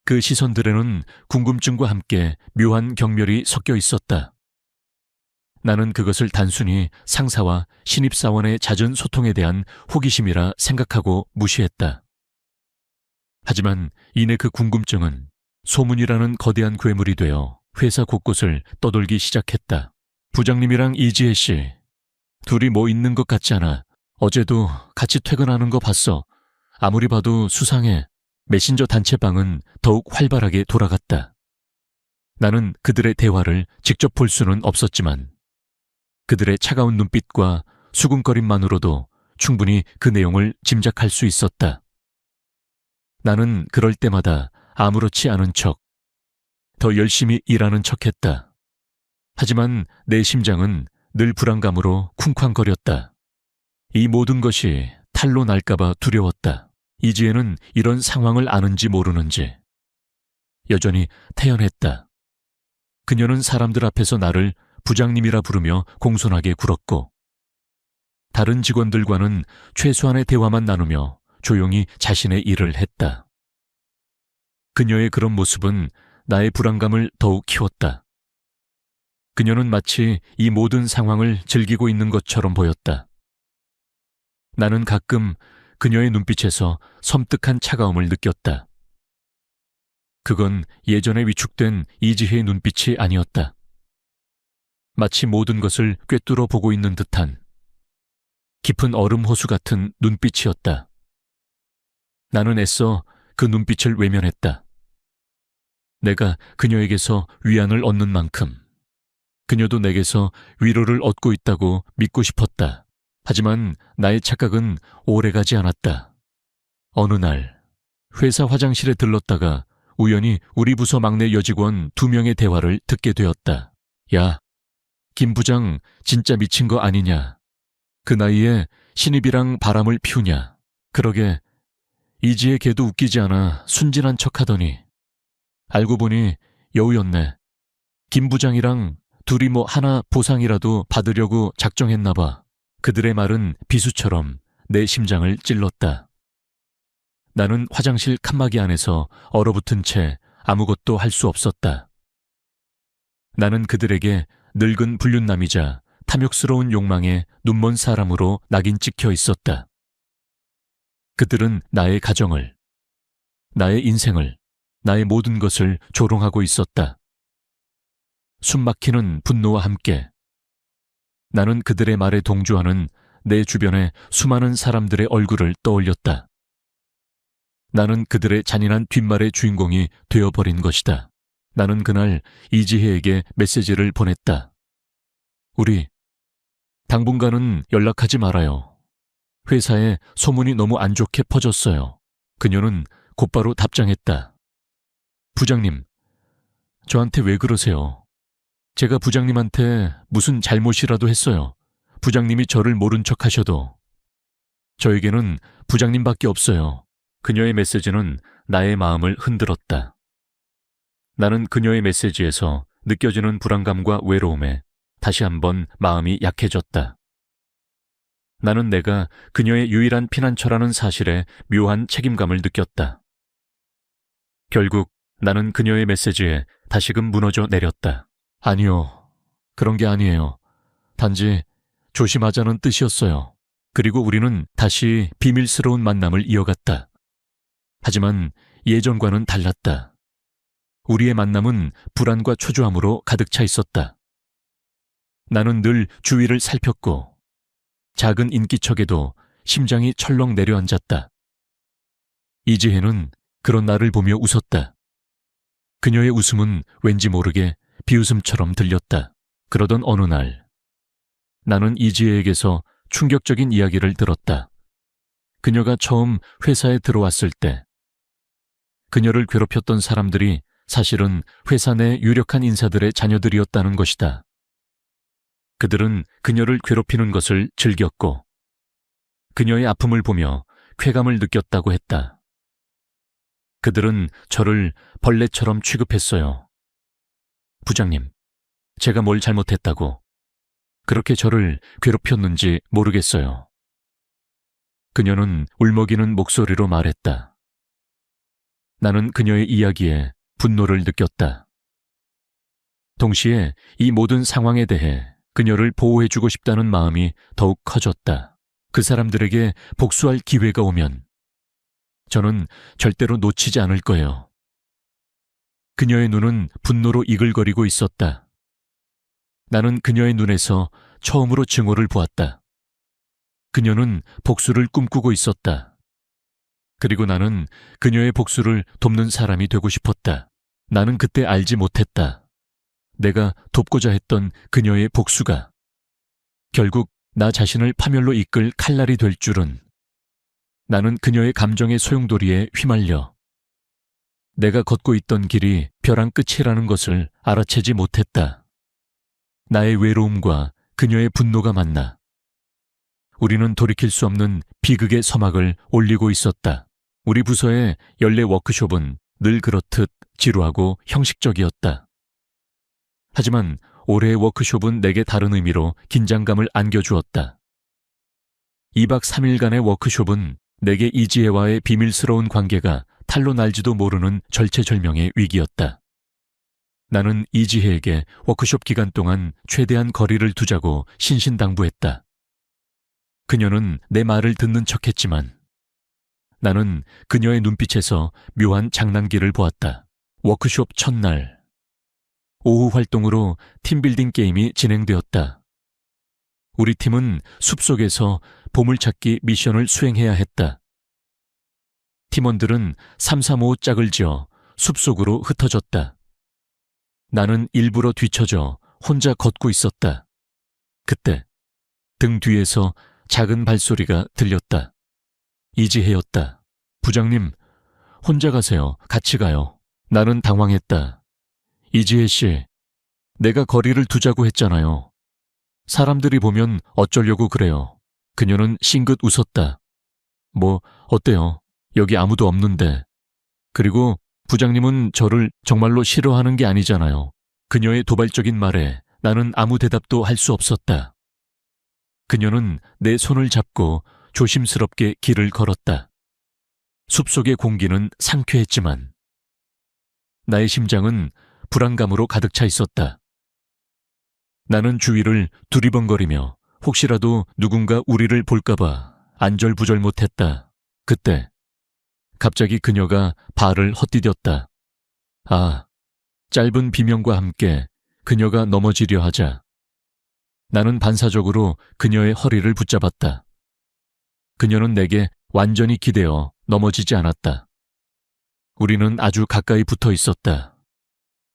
그 시선들에는 궁금증과 함께 묘한 경멸이 섞여 있었다. 나는 그것을 단순히 상사와 신입사원의 잦은 소통에 대한 호기심이라 생각하고 무시했다. 하지만 이내 그 궁금증은 소문이라는 거대한 괴물이 되어 회사 곳곳을 떠돌기 시작했다. 부장님이랑 이지혜 씨, 둘이 뭐 있는 것 같지 않아. 어제도 같이 퇴근하는 거 봤어. 아무리 봐도 수상해. 메신저 단체방은 더욱 활발하게 돌아갔다. 나는 그들의 대화를 직접 볼 수는 없었지만 그들의 차가운 눈빛과 수군거림만으로도 충분히 그 내용을 짐작할 수 있었다. 나는 그럴 때마다 아무렇지 않은 척, 더 열심히 일하는 척했다. 하지만 내 심장은 늘 불안감으로 쿵쾅거렸다. 이 모든 것이 탈로 날까봐 두려웠다. 이지혜는 이런 상황을 아는지 모르는지 여전히 태연했다. 그녀는 사람들 앞에서 나를 부장님이라 부르며 공손하게 굴었고 다른 직원들과는 최소한의 대화만 나누며 조용히 자신의 일을 했다. 그녀의 그런 모습은 나의 불안감을 더욱 키웠다. 그녀는 마치 이 모든 상황을 즐기고 있는 것처럼 보였다. 나는 가끔 그녀의 눈빛에서 섬뜩한 차가움을 느꼈다. 그건 예전에 위축된 이지혜의 눈빛이 아니었다. 마치 모든 것을 꿰뚫어 보고 있는 듯한 깊은 얼음 호수 같은 눈빛이었다. 나는 애써 그 눈빛을 외면했다. 내가 그녀에게서 위안을 얻는 만큼 그녀도 내게서 위로를 얻고 있다고 믿고 싶었다. 하지만 나의 착각은 오래가지 않았다. 어느 날 회사 화장실에 들렀다가 우연히 우리 부서 막내 여직원 2명의 대화를 듣게 되었다. 야, 김 부장 진짜 미친 거 아니냐? 그 나이에 신입이랑 바람을 피우냐? 그러게 이지혜 걔도 웃기지 않아 순진한 척하더니 알고 보니 여우였네. 김 부장이랑 둘이 뭐 하나 보상이라도 받으려고 작정했나 봐. 그들의 말은 비수처럼 내 심장을 찔렀다. 나는 화장실 칸막이 안에서 얼어붙은 채 아무것도 할 수 없었다. 나는 그들에게 늙은 불륜남이자 탐욕스러운 욕망에 눈먼 사람으로 낙인 찍혀 있었다. 그들은 나의 가정을, 나의 인생을, 나의 모든 것을 조롱하고 있었다. 숨막히는 분노와 함께 나는 그들의 말에 동조하는 내 주변의 수많은 사람들의 얼굴을 떠올렸다. 나는 그들의 잔인한 뒷말의 주인공이 되어버린 것이다. 나는 그날 이지혜에게 메시지를 보냈다. 우리 당분간은 연락하지 말아요. 회사에 소문이 너무 안 좋게 퍼졌어요. 그녀는 곧바로 답장했다. 부장님, 저한테 왜 그러세요? 제가 부장님한테 무슨 잘못이라도 했어요. 부장님이 저를 모른 척 하셔도. 저에게는 부장님밖에 없어요. 그녀의 메시지는 나의 마음을 흔들었다. 나는 그녀의 메시지에서 느껴지는 불안감과 외로움에 다시 한번 마음이 약해졌다. 나는 내가 그녀의 유일한 피난처라는 사실에 묘한 책임감을 느꼈다. 결국 나는 그녀의 메시지에 다시금 무너져 내렸다. 아니요, 그런 게 아니에요. 단지 조심하자는 뜻이었어요. 그리고 우리는 다시 비밀스러운 만남을 이어갔다. 하지만 예전과는 달랐다. 우리의 만남은 불안과 초조함으로 가득 차 있었다. 나는 늘 주위를 살폈고 작은 인기척에도 심장이 철렁 내려앉았다. 이지혜는 그런 나를 보며 웃었다. 그녀의 웃음은 왠지 모르게 비웃음처럼 들렸다. 그러던 어느 날 나는 이지혜에게서 충격적인 이야기를 들었다. 그녀가 처음 회사에 들어왔을 때 그녀를 괴롭혔던 사람들이 사실은 회사 내 유력한 인사들의 자녀들이었다는 것이다. 그들은 그녀를 괴롭히는 것을 즐겼고 그녀의 아픔을 보며 쾌감을 느꼈다고 했다. 그들은 저를 벌레처럼 취급했어요. 부장님, 제가 뭘 잘못했다고 그렇게 저를 괴롭혔는지 모르겠어요. 그녀는 울먹이는 목소리로 말했다. 나는 그녀의 이야기에 분노를 느꼈다. 동시에 이 모든 상황에 대해 그녀를 보호해주고 싶다는 마음이 더욱 커졌다. 그 사람들에게 복수할 기회가 오면 저는 절대로 놓치지 않을 거예요. 그녀의 눈은 분노로 이글거리고 있었다. 나는 그녀의 눈에서 처음으로 증오를 보았다. 그녀는 복수를 꿈꾸고 있었다. 그리고 나는 그녀의 복수를 돕는 사람이 되고 싶었다. 나는 그때 알지 못했다. 내가 돕고자 했던 그녀의 복수가 결국 나 자신을 파멸로 이끌 칼날이 될 줄은. 나는 그녀의 감정의 소용돌이에 휘말려 내가 걷고 있던 길이 벼랑 끝이라는 것을 알아채지 못했다. 나의 외로움과 그녀의 분노가 만나 우리는 돌이킬 수 없는 비극의 서막을 올리고 있었다. 우리 부서의 연례 워크숍은 늘 그렇듯 지루하고 형식적이었다. 하지만 올해의 워크숍은 내게 다른 의미로 긴장감을 안겨주었다. 2박 3일간의 워크숍은 내게 이지혜와의 비밀스러운 관계가 탈로 날지도 모르는 절체절명의 위기였다. 나는 이지혜에게 워크숍 기간 동안 최대한 거리를 두자고 신신당부했다. 그녀는 내 말을 듣는 척했지만 나는 그녀의 눈빛에서 묘한 장난기를 보았다. 워크숍 첫날, 오후 활동으로 팀빌딩 게임이 진행되었다. 우리 팀은 숲속에서 보물찾기 미션을 수행해야 했다. 팀원들은 335 짝을 지어 숲속으로 흩어졌다. 나는 일부러 뒤처져 혼자 걷고 있었다. 그때 등 뒤에서 작은 발소리가 들렸다. 이지혜였다. 부장님, 혼자 가세요. 같이 가요. 나는 당황했다. 이지혜 씨, 내가 거리를 두자고 했잖아요. 사람들이 보면 어쩌려고 그래요. 그녀는 싱긋 웃었다. 뭐, 어때요? 여기 아무도 없는데. 그리고 부장님은 저를 정말로 싫어하는 게 아니잖아요. 그녀의 도발적인 말에 나는 아무 대답도 할 수 없었다. 그녀는 내 손을 잡고 조심스럽게 길을 걸었다. 숲속의 공기는 상쾌했지만 나의 심장은 불안감으로 가득 차 있었다. 나는 주위를 두리번거리며 혹시라도 누군가 우리를 볼까봐 안절부절 못했다. 그때 갑자기 그녀가 발을 헛디뎠다. 아, 짧은 비명과 함께 그녀가 넘어지려 하자 나는 반사적으로 그녀의 허리를 붙잡았다. 그녀는 내게 완전히 기대어 넘어지지 않았다. 우리는 아주 가까이 붙어 있었다.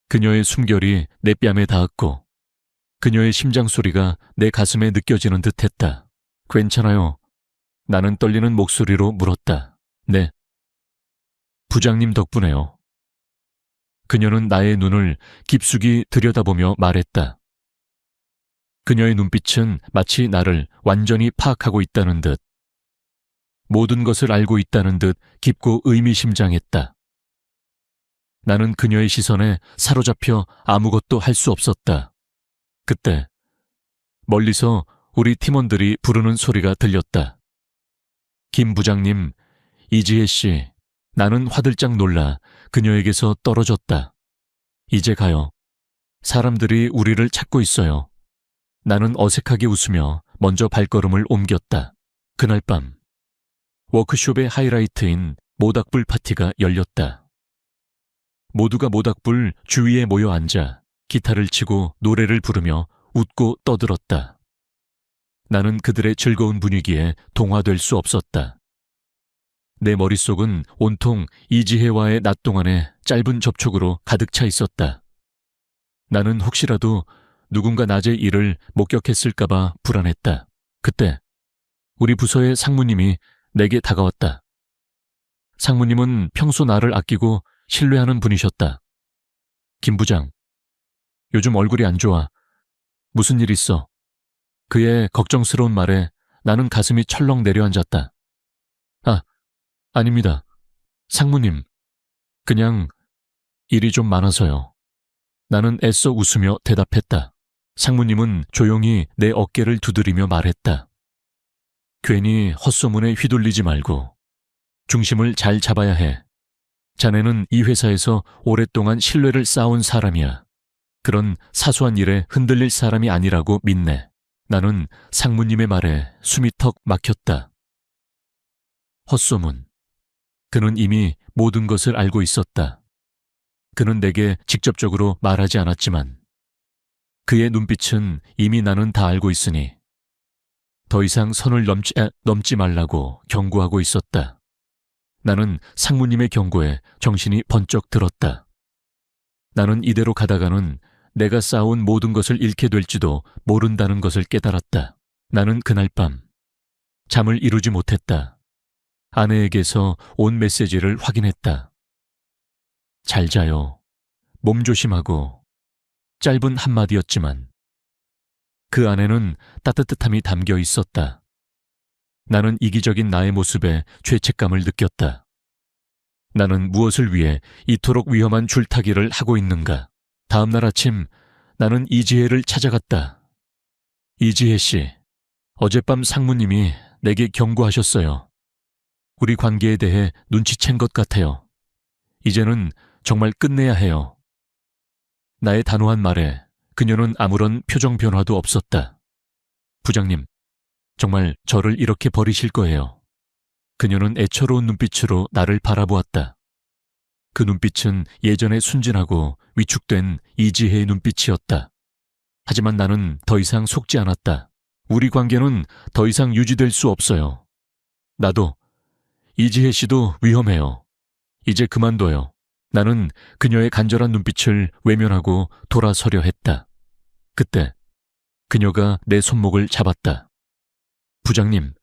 그녀의 숨결이 내 뺨에 닿았고 그녀의 심장 소리가 내 가슴에 느껴지는 듯했다. 괜찮아요. 나는 떨리는 목소리로 물었다. 네. 부장님 덕분에요. 그녀는 나의 눈을 깊숙이 들여다보며 말했다. 그녀의 눈빛은 마치 나를 완전히 파악하고 있다는 듯, 모든 것을 알고 있다는 듯 깊고 의미심장했다. 나는 그녀의 시선에 사로잡혀 아무것도 할 수 없었다. 그때 멀리서 우리 팀원들이 부르는 소리가 들렸다. 김 부장님, 이지혜 씨. 나는 화들짝 놀라 그녀에게서 떨어졌다. 이제 가요. 사람들이 우리를 찾고 있어요. 나는 어색하게 웃으며 먼저 발걸음을 옮겼다. 그날 밤 워크숍의 하이라이트인 모닥불 파티가 열렸다. 모두가 모닥불 주위에 모여 앉아 기타를 치고 노래를 부르며 웃고 떠들었다. 나는 그들의 즐거운 분위기에 동화될 수 없었다. 내 머릿속은 온통 이지혜와의 낮 동안의 짧은 접촉으로 가득 차 있었다. 나는 혹시라도 누군가 낮의 일을 목격했을까봐 불안했다. 그때 우리 부서의 상무님이 내게 다가왔다. 상무님은 평소 나를 아끼고 신뢰하는 분이셨다. 김 부장, 요즘 얼굴이 안 좋아. 무슨 일 있어? 그의 걱정스러운 말에 나는 가슴이 철렁 내려앉았다. 아닙니다. 상무님, 그냥 일이 좀 많아서요. 나는 애써 웃으며 대답했다. 상무님은 조용히 내 어깨를 두드리며 말했다. 괜히 헛소문에 휘둘리지 말고 중심을 잘 잡아야 해. 자네는 이 회사에서 오랫동안 신뢰를 쌓아온 사람이야. 그런 사소한 일에 흔들릴 사람이 아니라고 믿네. 나는 상무님의 말에 숨이 턱 막혔다. 헛소문. 그는 이미 모든 것을 알고 있었다. 그는 내게 직접적으로 말하지 않았지만 그의 눈빛은 이미 나는 다 알고 있으니 더 이상 선을 넘지 말라고 경고하고 있었다. 나는 상무님의 경고에 정신이 번쩍 들었다. 나는 이대로 가다가는 내가 쌓아온 모든 것을 잃게 될지도 모른다는 것을 깨달았다. 나는 그날 밤 잠을 이루지 못했다. 아내에게서 온 메시지를 확인했다. 잘 자요. 몸 조심하고. 짧은 한마디였지만 그 안에는 따뜻함이 담겨 있었다. 나는 이기적인 나의 모습에 죄책감을 느꼈다. 나는 무엇을 위해 이토록 위험한 줄타기를 하고 있는가? 다음 날 아침 나는 이지혜를 찾아갔다. 이지혜 씨, 어젯밤 상무님이 내게 경고하셨어요. 우리 관계에 대해 눈치챈 것 같아요. 이제는 정말 끝내야 해요. 나의 단호한 말에 그녀는 아무런 표정 변화도 없었다. 부장님, 정말 저를 이렇게 버리실 거예요. 그녀는 애처로운 눈빛으로 나를 바라보았다. 그 눈빛은 예전에 순진하고 위축된 이지혜의 눈빛이었다. 하지만 나는 더 이상 속지 않았다. 우리 관계는 더 이상 유지될 수 없어요. 나도, 이지혜 씨도 위험해요. 이제 그만둬요. 나는 그녀의 간절한 눈빛을 외면하고 돌아서려 했다. 그때 그녀가 내 손목을 잡았다. 부장님,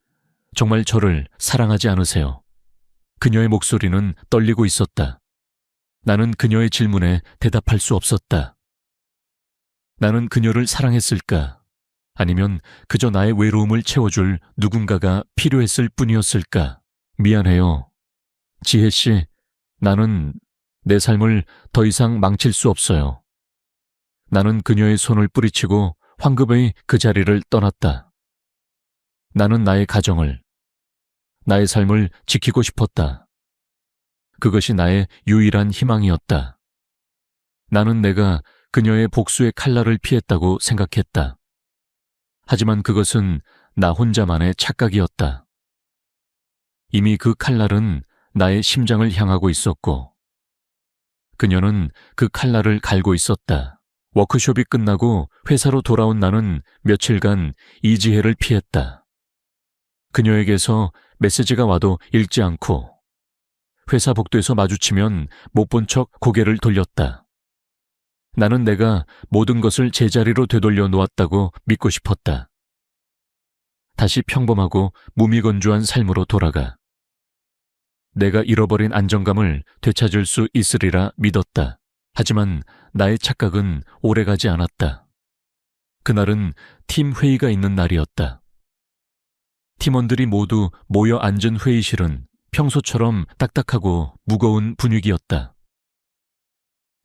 정말 저를 사랑하지 않으세요? 그녀의 목소리는 떨리고 있었다. 나는 그녀의 질문에 대답할 수 없었다. 나는 그녀를 사랑했을까? 아니면 그저 나의 외로움을 채워줄 누군가가 필요했을 뿐이었을까? 미안해요. 지혜 씨, 나는 내 삶을 더 이상 망칠 수 없어요. 나는 그녀의 손을 뿌리치고 황급히 그 자리를 떠났다. 나는 나의 가정을, 나의 삶을 지키고 싶었다. 그것이 나의 유일한 희망이었다. 나는 내가 그녀의 복수의 칼날을 피했다고 생각했다. 하지만 그것은 나 혼자만의 착각이었다. 이미 그 칼날은 나의 심장을 향하고 있었고, 그녀는 그 칼날을 갈고 있었다. 워크숍이 끝나고 회사로 돌아온 나는 며칠간 이지혜를 피했다. 그녀에게서 메시지가 와도 읽지 않고 회사 복도에서 마주치면 못 본 척 고개를 돌렸다. 나는 내가 모든 것을 제자리로 되돌려 놓았다고 믿고 싶었다. 다시 평범하고 무미건조한 삶으로 돌아가 내가 잃어버린 안정감을 되찾을 수 있으리라 믿었다. 하지만 나의 착각은 오래가지 않았다. 그날은 팀 회의가 있는 날이었다. 팀원들이 모두 모여 앉은 회의실은 평소처럼 딱딱하고 무거운 분위기였다.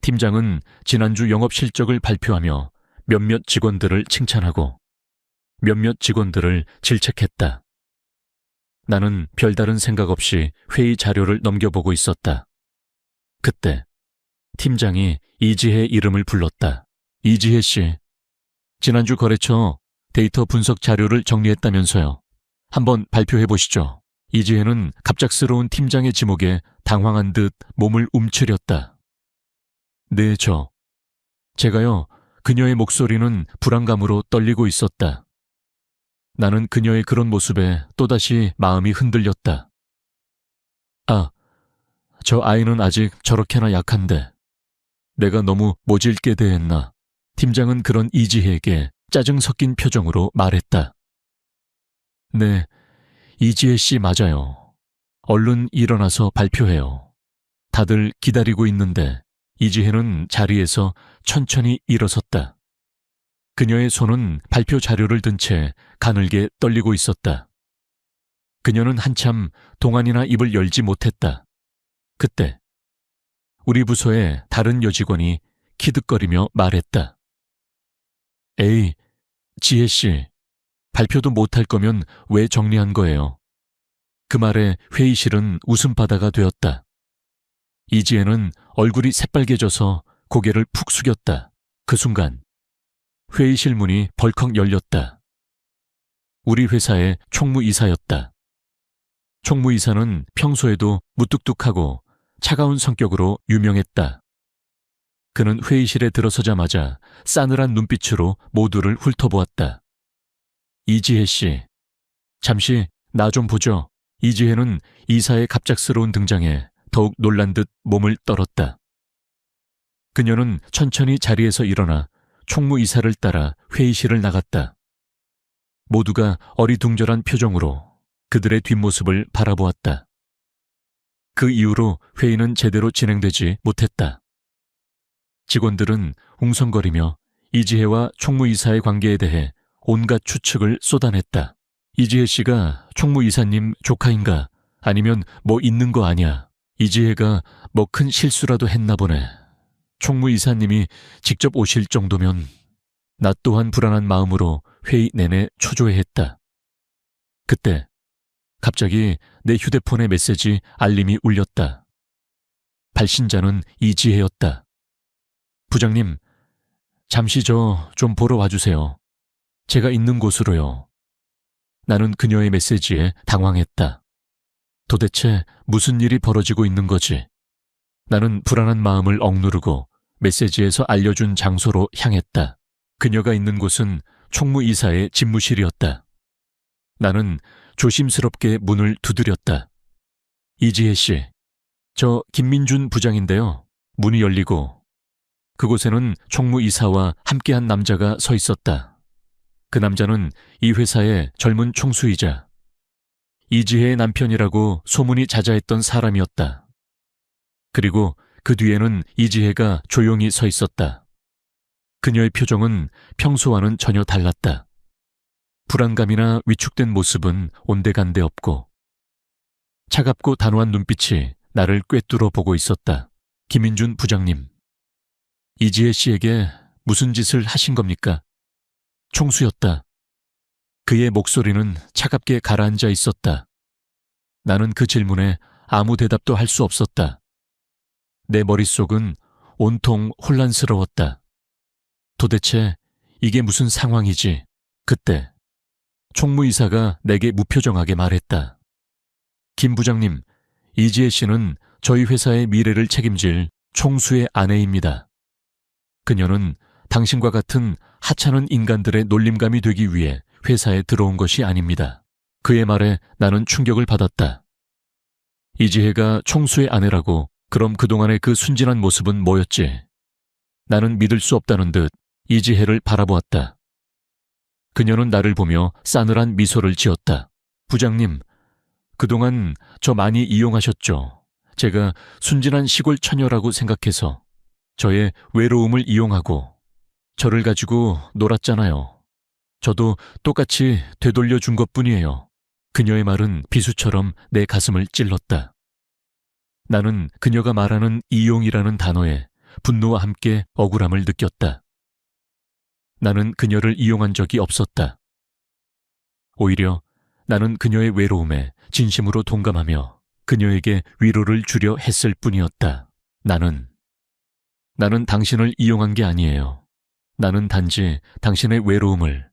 팀장은 지난주 영업 실적을 발표하며 몇몇 직원들을 칭찬하고 몇몇 직원들을 질책했다. 나는 별다른 생각 없이 회의 자료를 넘겨보고 있었다. 그때 팀장이 이지혜 이름을 불렀다. 이지혜 씨, 지난주 거래처 데이터 분석 자료를 정리했다면서요. 한번 발표해 보시죠. 이지혜는 갑작스러운 팀장의 지목에 당황한 듯 몸을 움츠렸다. 네, 제가요. 그녀의 목소리는 불안감으로 떨리고 있었다. 나는 그녀의 그런 모습에 또다시 마음이 흔들렸다. 아, 저 아이는 아직 저렇게나 약한데 내가 너무 모질게 대했나. 팀장은 그런 이지혜에게 짜증 섞인 표정으로 말했다. 네, 이지혜 씨 맞아요. 얼른 일어나서 발표해요. 다들 기다리고 있는데. 이지혜는 자리에서 천천히 일어섰다. 그녀의 손은 발표 자료를 든 채 가늘게 떨리고 있었다. 그녀는 한참 동안이나 입을 열지 못했다. 그때 우리 부서의 다른 여직원이 키득거리며 말했다. 에이, 지혜 씨, 발표도 못할 거면 왜 정리한 거예요? 그 말에 회의실은 웃음바다가 되었다. 이지혜는 얼굴이 새빨개져서 고개를 푹 숙였다. 그 순간 회의실 문이 벌컥 열렸다. 우리 회사의 총무이사였다. 총무이사는 평소에도 무뚝뚝하고 차가운 성격으로 유명했다. 그는 회의실에 들어서자마자 싸늘한 눈빛으로 모두를 훑어보았다. 이지혜 씨, 잠시 나 좀 보죠. 이지혜는 이사의 갑작스러운 등장에 더욱 놀란 듯 몸을 떨었다. 그녀는 천천히 자리에서 일어나 총무이사를 따라 회의실을 나갔다. 모두가 어리둥절한 표정으로 그들의 뒷모습을 바라보았다. 그 이후로 회의는 제대로 진행되지 못했다. 직원들은 웅성거리며 이지혜와 총무이사의 관계에 대해 온갖 추측을 쏟아냈다. 이지혜 씨가 총무이사님 조카인가? 아니면 뭐 있는 거 아냐? 이지혜가 뭐 큰 실수라도 했나 보네. 총무이사님이 직접 오실 정도면. 나 또한 불안한 마음으로 회의 내내 초조해했다. 그때 갑자기 내 휴대폰의 메시지 알림이 울렸다. 발신자는 이지혜였다. 부장님, 잠시 저 좀 보러 와주세요. 제가 있는 곳으로요. 나는 그녀의 메시지에 당황했다. 도대체 무슨 일이 벌어지고 있는 거지? 나는 불안한 마음을 억누르고 메시지에서 알려준 장소로 향했다. 그녀가 있는 곳은 총무이사의 집무실이었다. 나는 조심스럽게 문을 두드렸다. 이지혜 씨, 저 김민준 부장인데요. 문이 열리고 그곳에는 총무이사와 함께한 남자가 서 있었다. 그 남자는 이 회사의 젊은 총수이자 이지혜의 남편이라고 소문이 자자했던 사람이었다. 그리고 그 뒤에는 이지혜가 조용히 서 있었다. 그녀의 표정은 평소와는 전혀 달랐다. 불안감이나 위축된 모습은 온데간데 없고 차갑고 단호한 눈빛이 나를 꿰뚫어 보고 있었다. 김민준 부장님, 이지혜 씨에게 무슨 짓을 하신 겁니까? 총수였다. 그의 목소리는 차갑게 가라앉아 있었다. 나는 그 질문에 아무 대답도 할 수 없었다. 내 머릿속은 온통 혼란스러웠다. 도대체 이게 무슨 상황이지? 그때 총무이사가 내게 무표정하게 말했다. 김 부장님, 이지혜 씨는 저희 회사의 미래를 책임질 총수의 아내입니다. 그녀는 당신과 같은 하찮은 인간들의 놀림감이 되기 위해 회사에 들어온 것이 아닙니다. 그의 말에 나는 충격을 받았다. 이지혜가 총수의 아내라고 그럼 그동안의 그 순진한 모습은 뭐였지? 나는 믿을 수 없다는 듯 이지혜를 바라보았다. 그녀는 나를 보며 싸늘한 미소를 지었다. 부장님, 그동안 저 많이 이용하셨죠. 제가 순진한 시골 처녀라고 생각해서 저의 외로움을 이용하고 저를 가지고 놀았잖아요. 저도 똑같이 되돌려 준 것뿐이에요. 그녀의 말은 비수처럼 내 가슴을 찔렀다. 나는 그녀가 말하는 이용이라는 단어에 분노와 함께 억울함을 느꼈다. 나는 그녀를 이용한 적이 없었다. 오히려 나는 그녀의 외로움에 진심으로 동감하며 그녀에게 위로를 주려 했을 뿐이었다. 나는 당신을 이용한 게 아니에요. 나는 단지 당신의 외로움을.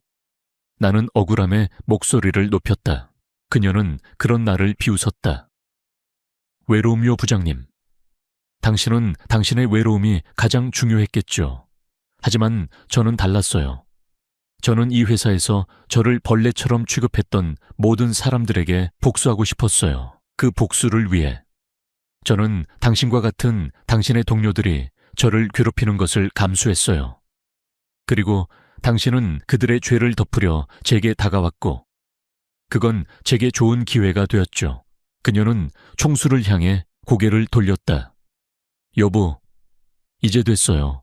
나는 억울함에 목소리를 높였다. 그녀는 그런 나를 비웃었다. 외로움요, 부장님. 당신은 당신의 외로움이 가장 중요했겠죠. 하지만 저는 달랐어요. 저는 이 회사에서 저를 벌레처럼 취급했던 모든 사람들에게 복수하고 싶었어요. 그 복수를 위해. 저는 당신과 같은 당신의 동료들이 저를 괴롭히는 것을 감수했어요. 그리고 당신은 그들의 죄를 덮으려 제게 다가왔고, 그건 제게 좋은 기회가 되었죠. 그녀는 총수를 향해 고개를 돌렸다. 여보, 이제 됐어요.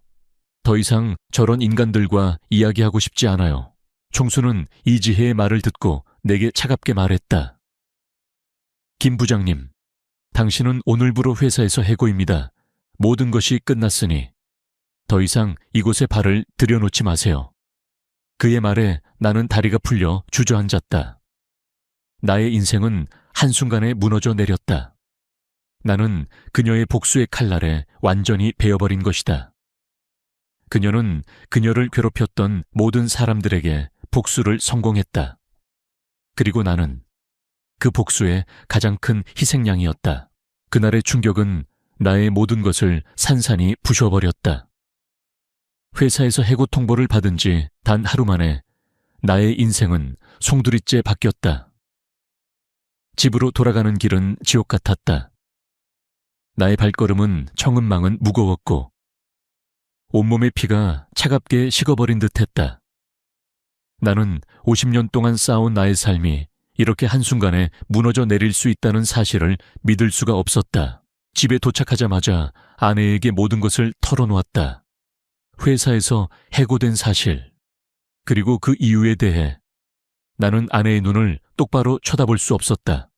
더 이상 저런 인간들과 이야기하고 싶지 않아요. 총수는 이지혜의 말을 듣고 내게 차갑게 말했다. 김 부장님, 당신은 오늘부로 회사에서 해고입니다. 모든 것이 끝났으니 더 이상 이곳에 발을 들여놓지 마세요. 그의 말에 나는 다리가 풀려 주저앉았다. 나의 인생은 한순간에 무너져 내렸다. 나는 그녀의 복수의 칼날에 완전히 베어버린 것이다. 그녀는 그녀를 괴롭혔던 모든 사람들에게 복수를 성공했다. 그리고 나는 그 복수의 가장 큰 희생양이었다. 그날의 충격은 나의 모든 것을 산산이 부셔버렸다. 회사에서 해고 통보를 받은 지 단 하루 만에 나의 인생은 송두리째 바뀌었다. 집으로 돌아가는 길은 지옥 같았다. 나의 발걸음은 청은망은 무거웠고 온몸의 피가 차갑게 식어버린 듯했다. 나는 50년 동안 쌓아온 나의 삶이 이렇게 한순간에 무너져 내릴 수 있다는 사실을 믿을 수가 없었다. 집에 도착하자마자 아내에게 모든 것을 털어놓았다. 회사에서 해고된 사실, 그리고 그 이유에 대해 나는 아내의 눈을 똑바로 쳐다볼 수 없었다.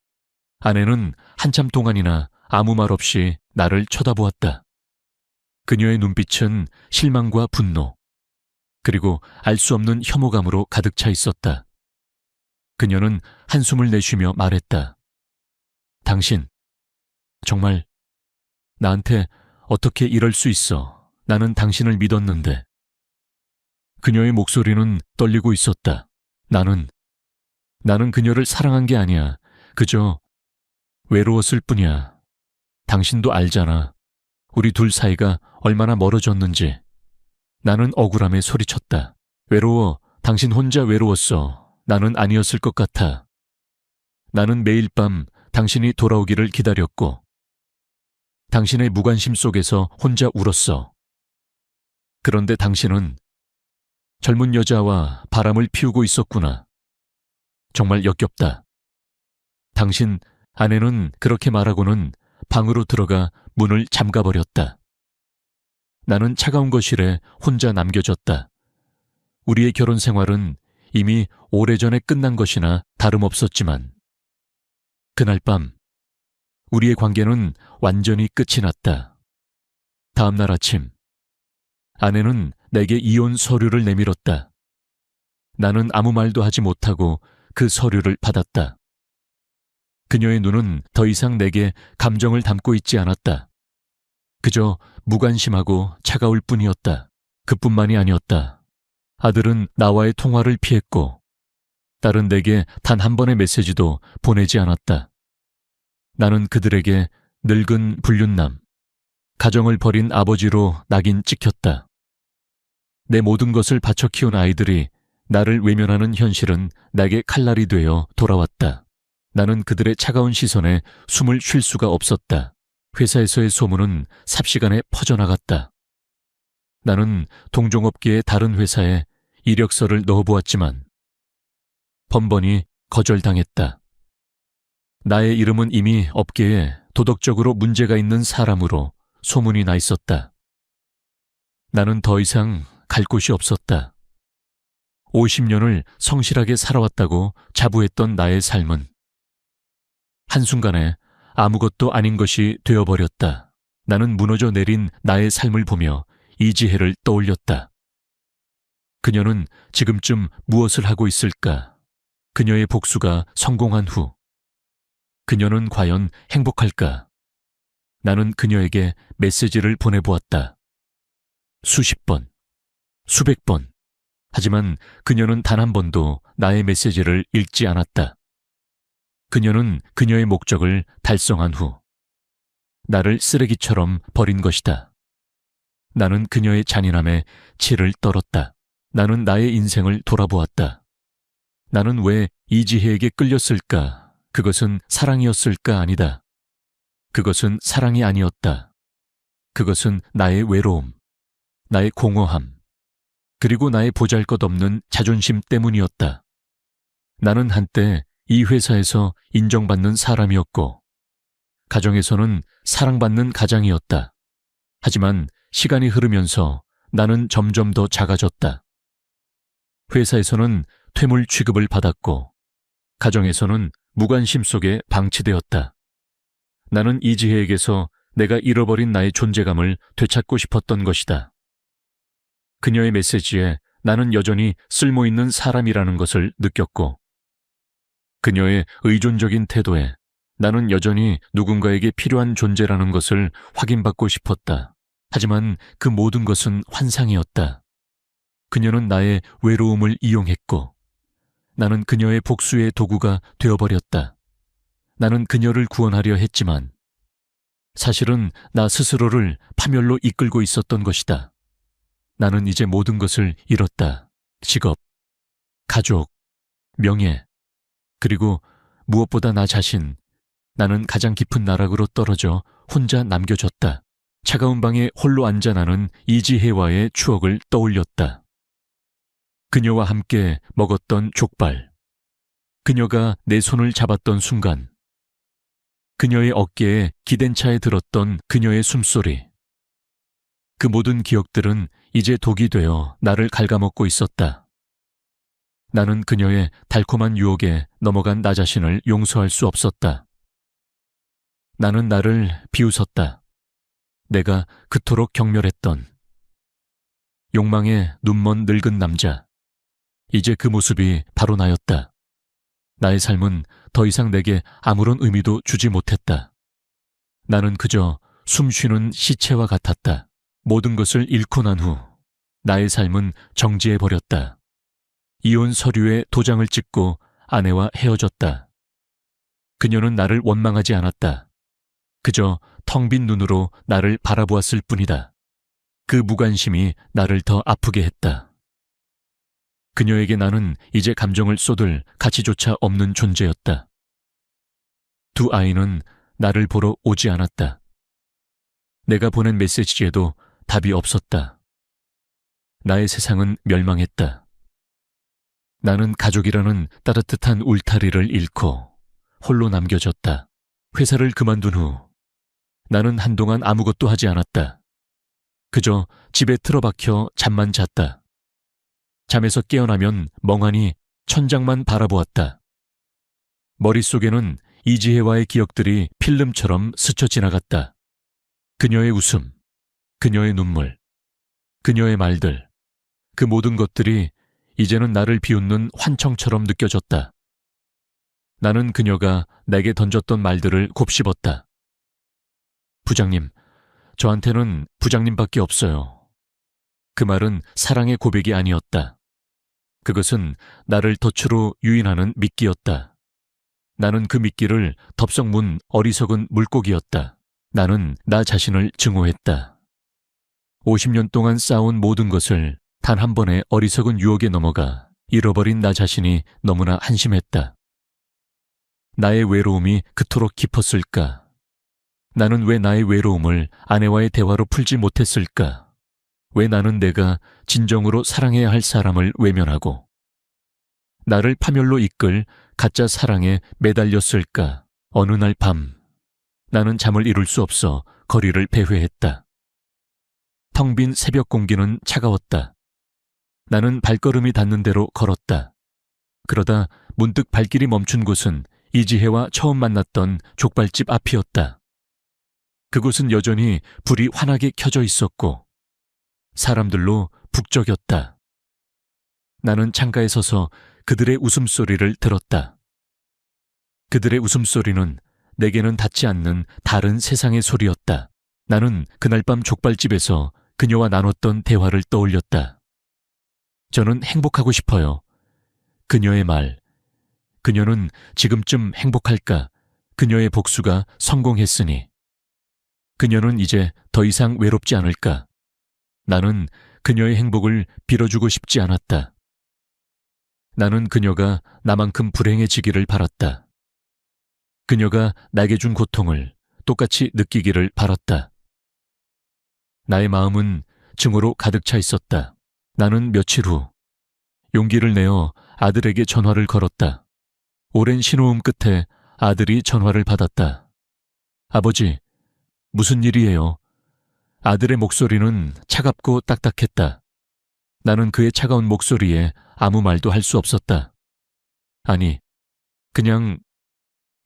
아내는 한참 동안이나 아무 말 없이 나를 쳐다보았다. 그녀의 눈빛은 실망과 분노, 그리고 알 수 없는 혐오감으로 가득 차 있었다. 그녀는 한숨을 내쉬며 말했다. 당신, 정말 나한테 어떻게 이럴 수 있어? 나는 당신을 믿었는데. 그녀의 목소리는 떨리고 있었다. 나는 그녀를 사랑한 게 아니야. 그저 외로웠을 뿐이야. 당신도 알잖아. 우리 둘 사이가 얼마나 멀어졌는지. 나는 억울함에 소리쳤다. 외로워. 당신 혼자 외로웠어. 나는 아니었을 것 같아. 나는 매일 밤 당신이 돌아오기를 기다렸고, 당신의 무관심 속에서 혼자 울었어. 그런데 당신은 젊은 여자와 바람을 피우고 있었구나. 정말 역겹다. 당신 아내는 그렇게 말하고는 방으로 들어가 문을 잠가버렸다. 나는 차가운 거실에 혼자 남겨졌다. 우리의 결혼 생활은 이미 오래전에 끝난 것이나 다름없었지만, 그날 밤 우리의 관계는 완전히 끝이 났다. 다음 날 아침 아내는 내게 이혼 서류를 내밀었다. 나는 아무 말도 하지 못하고 그 서류를 받았다. 그녀의 눈은 더 이상 내게 감정을 담고 있지 않았다. 그저 무관심하고 차가울 뿐이었다. 그뿐만이 아니었다. 아들은 나와의 통화를 피했고, 딸은 내게 단 한 번의 메시지도 보내지 않았다. 나는 그들에게 늙은 불륜남, 가정을 버린 아버지로 낙인 찍혔다. 내 모든 것을 바쳐 키운 아이들이 나를 외면하는 현실은 내게 칼날이 되어 돌아왔다. 나는 그들의 차가운 시선에 숨을 쉴 수가 없었다. 회사에서의 소문은 삽시간에 퍼져나갔다. 나는 동종업계의 다른 회사에 이력서를 넣어보았지만 번번이 거절당했다. 나의 이름은 이미 업계에 도덕적으로 문제가 있는 사람으로 소문이 나 있었다. 나는 더 이상 갈 곳이 없었다. 50년을 성실하게 살아왔다고 자부했던 나의 삶은 한순간에 아무것도 아닌 것이 되어버렸다. 나는 무너져 내린 나의 삶을 보며 이지혜를 떠올렸다. 그녀는 지금쯤 무엇을 하고 있을까? 그녀의 복수가 성공한 후 그녀는 과연 행복할까? 나는 그녀에게 메시지를 보내보았다. 수십 번, 수백 번. 하지만 그녀는 단 한 번도 나의 메시지를 읽지 않았다. 그녀는 그녀의 목적을 달성한 후 나를 쓰레기처럼 버린 것이다. 나는 그녀의 잔인함에 치를 떨었다. 나는 나의 인생을 돌아보았다. 나는 왜 이지혜에게 끌렸을까? 그것은 사랑이었을까? 아니다. 그것은 사랑이 아니었다. 그것은 나의 외로움, 나의 공허함, 그리고 나의 보잘것없는 자존심 때문이었다. 나는 한때 이 회사에서 인정받는 사람이었고, 가정에서는 사랑받는 가장이었다. 하지만 시간이 흐르면서 나는 점점 더 작아졌다. 회사에서는 퇴물 취급을 받았고, 가정에서는 무관심 속에 방치되었다. 나는 이지혜에게서 내가 잃어버린 나의 존재감을 되찾고 싶었던 것이다. 그녀의 메시지에 나는 여전히 쓸모있는 사람이라는 것을 느꼈고, 그녀의 의존적인 태도에 나는 여전히 누군가에게 필요한 존재라는 것을 확인받고 싶었다. 하지만 그 모든 것은 환상이었다. 그녀는 나의 외로움을 이용했고, 나는 그녀의 복수의 도구가 되어버렸다. 나는 그녀를 구원하려 했지만 사실은 나 스스로를 파멸로 이끌고 있었던 것이다. 나는 이제 모든 것을 잃었다. 직업, 가족, 명예, 그리고 무엇보다 나 자신. 나는 가장 깊은 나락으로 떨어져 혼자 남겨졌다. 차가운 방에 홀로 앉아 나는 이지혜와의 추억을 떠올렸다. 그녀와 함께 먹었던 족발, 그녀가 내 손을 잡았던 순간, 그녀의 어깨에 기댄 차에 들었던 그녀의 숨소리. 그 모든 기억들은 이제 독이 되어 나를 갉아먹고 있었다. 나는 그녀의 달콤한 유혹에 넘어간 나 자신을 용서할 수 없었다. 나는 나를 비웃었다. 내가 그토록 경멸했던 욕망에 눈먼 늙은 남자. 이제 그 모습이 바로 나였다. 나의 삶은 더 이상 내게 아무런 의미도 주지 못했다. 나는 그저 숨쉬는 시체와 같았다. 모든 것을 잃고 난 후 나의 삶은 정지해버렸다. 이혼 서류에 도장을 찍고 아내와 헤어졌다. 그녀는 나를 원망하지 않았다. 그저 텅 빈 눈으로 나를 바라보았을 뿐이다. 그 무관심이 나를 더 아프게 했다. 그녀에게 나는 이제 감정을 쏟을 가치조차 없는 존재였다. 두 아이는 나를 보러 오지 않았다. 내가 보낸 메시지에도 답이 없었다. 나의 세상은 멸망했다. 나는 가족이라는 따뜻한 울타리를 잃고 홀로 남겨졌다. 회사를 그만둔 후 나는 한동안 아무것도 하지 않았다. 그저 집에 틀어박혀 잠만 잤다. 잠에서 깨어나면 멍하니 천장만 바라보았다. 머릿속에는 이지혜와의 기억들이 필름처럼 스쳐 지나갔다. 그녀의 웃음, 그녀의 눈물, 그녀의 말들, 그 모든 것들이 이제는 나를 비웃는 환청처럼 느껴졌다. 나는 그녀가 내게 던졌던 말들을 곱씹었다. 부장님, 저한테는 부장님밖에 없어요. 그 말은 사랑의 고백이 아니었다. 그것은 나를 덫으로 유인하는 미끼였다. 나는 그 미끼를 덥석 문 어리석은 물고기였다. 나는 나 자신을 증오했다. 50년 동안 쌓아온 모든 것을 단 한 번의 어리석은 유혹에 넘어가 잃어버린 나 자신이 너무나 한심했다. 나의 외로움이 그토록 깊었을까? 나는 왜 나의 외로움을 아내와의 대화로 풀지 못했을까? 왜 나는 내가 진정으로 사랑해야 할 사람을 외면하고 나를 파멸로 이끌 가짜 사랑에 매달렸을까? 어느 날 밤 나는 잠을 이룰 수 없어 거리를 배회했다. 텅 빈 새벽 공기는 차가웠다. 나는 발걸음이 닿는 대로 걸었다. 그러다 문득 발길이 멈춘 곳은 이지혜와 처음 만났던 족발집 앞이었다. 그곳은 여전히 불이 환하게 켜져 있었고 사람들로 북적였다. 나는 창가에 서서 그들의 웃음소리를 들었다. 그들의 웃음소리는 내게는 닿지 않는 다른 세상의 소리였다. 나는 그날 밤 족발집에서 그녀와 나눴던 대화를 떠올렸다. 저는 행복하고 싶어요. 그녀의 말. 그녀는 지금쯤 행복할까? 그녀의 복수가 성공했으니. 그녀는 이제 더 이상 외롭지 않을까? 나는 그녀의 행복을 빌어주고 싶지 않았다. 나는 그녀가 나만큼 불행해지기를 바랐다. 그녀가 나에게 준 고통을 똑같이 느끼기를 바랐다. 나의 마음은 증오로 가득 차 있었다. 나는 며칠 후 용기를 내어 아들에게 전화를 걸었다. 오랜 신호음 끝에 아들이 전화를 받았다. 아버지, 무슨 일이에요? 아들의 목소리는 차갑고 딱딱했다. 나는 그의 차가운 목소리에 아무 말도 할 수 없었다. 아니, 그냥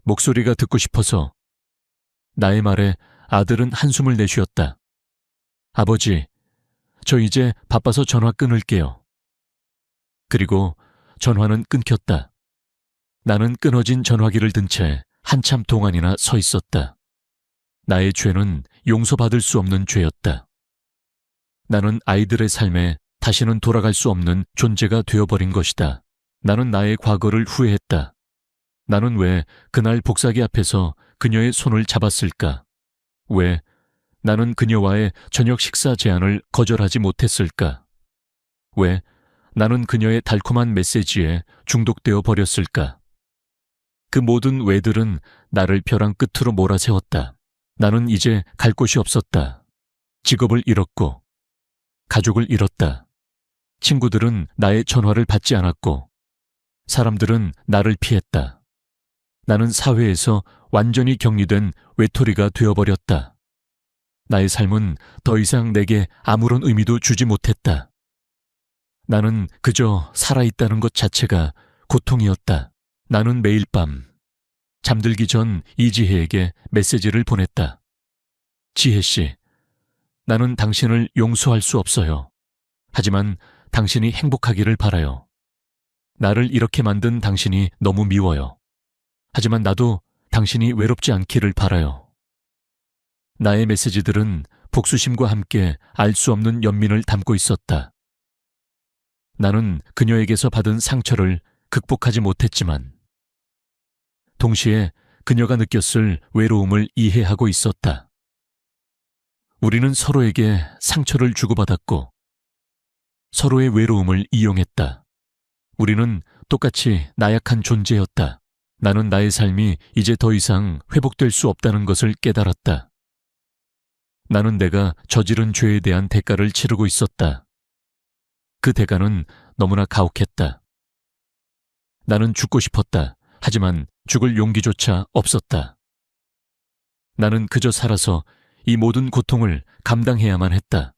목소리가 듣고 싶어서. 나의 말에 아들은 한숨을 내쉬었다. 아버지, 저 이제 바빠서 전화 끊을게요. 그리고 전화는 끊겼다. 나는 끊어진 전화기를 든 채 한참 동안이나 서 있었다. 나의 죄는 용서받을 수 없는 죄였다. 나는 아이들의 삶에 다시는 돌아갈 수 없는 존재가 되어버린 것이다. 나는 나의 과거를 후회했다. 나는 왜 그날 복사기 앞에서 그녀의 손을 잡았을까? 왜 나는 그녀와의 저녁 식사 제안을 거절하지 못했을까? 왜 나는 그녀의 달콤한 메시지에 중독되어 버렸을까? 그 모든 왜들은 나를 벼랑 끝으로 몰아세웠다. 나는 이제 갈 곳이 없었다. 직업을 잃었고, 가족을 잃었다. 친구들은 나의 전화를 받지 않았고, 사람들은 나를 피했다. 나는 사회에서 완전히 격리된 외톨이가 되어버렸다. 나의 삶은 더 이상 내게 아무런 의미도 주지 못했다. 나는 그저 살아있다는 것 자체가 고통이었다. 나는 매일 밤 잠들기 전 이지혜에게 메시지를 보냈다. 지혜 씨, 나는 당신을 용서할 수 없어요. 하지만 당신이 행복하기를 바라요. 나를 이렇게 만든 당신이 너무 미워요. 하지만 나도 당신이 외롭지 않기를 바라요. 나의 메시지들은 복수심과 함께 알 수 없는 연민을 담고 있었다. 나는 그녀에게서 받은 상처를 극복하지 못했지만 동시에 그녀가 느꼈을 외로움을 이해하고 있었다. 우리는 서로에게 상처를 주고받았고 서로의 외로움을 이용했다. 우리는 똑같이 나약한 존재였다. 나는 나의 삶이 이제 더 이상 회복될 수 없다는 것을 깨달았다. 나는 내가 저지른 죄에 대한 대가를 치르고 있었다. 그 대가는 너무나 가혹했다. 나는 죽고 싶었다. 하지만 죽을 용기조차 없었다. 나는 그저 살아서 이 모든 고통을 감당해야만 했다.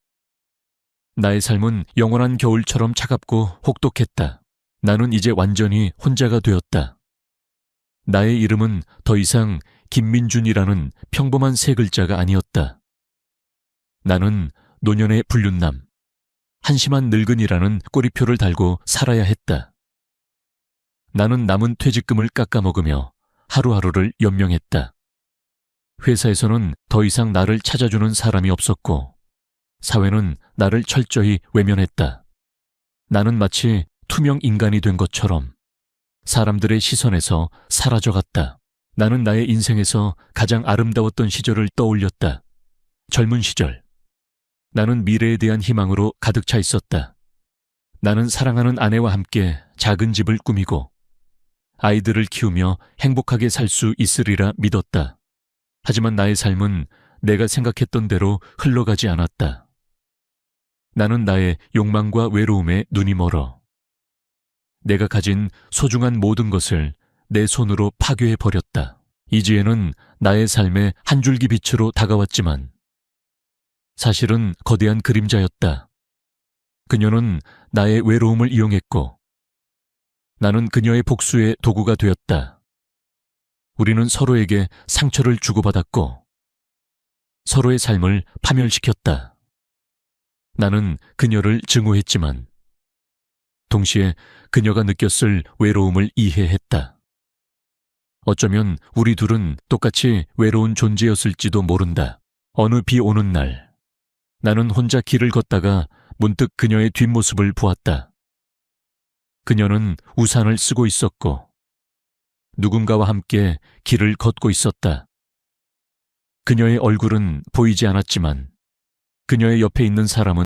나의 삶은 영원한 겨울처럼 차갑고 혹독했다. 나는 이제 완전히 혼자가 되었다. 나의 이름은 더 이상 김민준이라는 평범한 세 글자가 아니었다. 나는 노년의 불륜남, 한심한 늙은이라는 꼬리표를 달고 살아야 했다. 나는 남은 퇴직금을 깎아먹으며 하루하루를 연명했다. 회사에서는 더 이상 나를 찾아주는 사람이 없었고 사회는 나를 철저히 외면했다. 나는 마치 투명 인간이 된 것처럼 사람들의 시선에서 사라져갔다. 나는 나의 인생에서 가장 아름다웠던 시절을 떠올렸다. 젊은 시절. 나는 미래에 대한 희망으로 가득 차 있었다. 나는 사랑하는 아내와 함께 작은 집을 꾸미고 아이들을 키우며 행복하게 살 수 있으리라 믿었다. 하지만 나의 삶은 내가 생각했던 대로 흘러가지 않았다. 나는 나의 욕망과 외로움에 눈이 멀어 내가 가진 소중한 모든 것을 내 손으로 파괴해버렸다. 이지혜는 나의 삶의 한 줄기 빛으로 다가왔지만 사실은 거대한 그림자였다. 그녀는 나의 외로움을 이용했고 나는 그녀의 복수의 도구가 되었다. 우리는 서로에게 상처를 주고받았고 서로의 삶을 파멸시켰다. 나는 그녀를 증오했지만 동시에 그녀가 느꼈을 외로움을 이해했다. 어쩌면 우리 둘은 똑같이 외로운 존재였을지도 모른다. 어느 비 오는 날 나는 혼자 길을 걷다가 문득 그녀의 뒷모습을 보았다. 그녀는 우산을 쓰고 있었고 누군가와 함께 길을 걷고 있었다. 그녀의 얼굴은 보이지 않았지만 그녀의 옆에 있는 사람은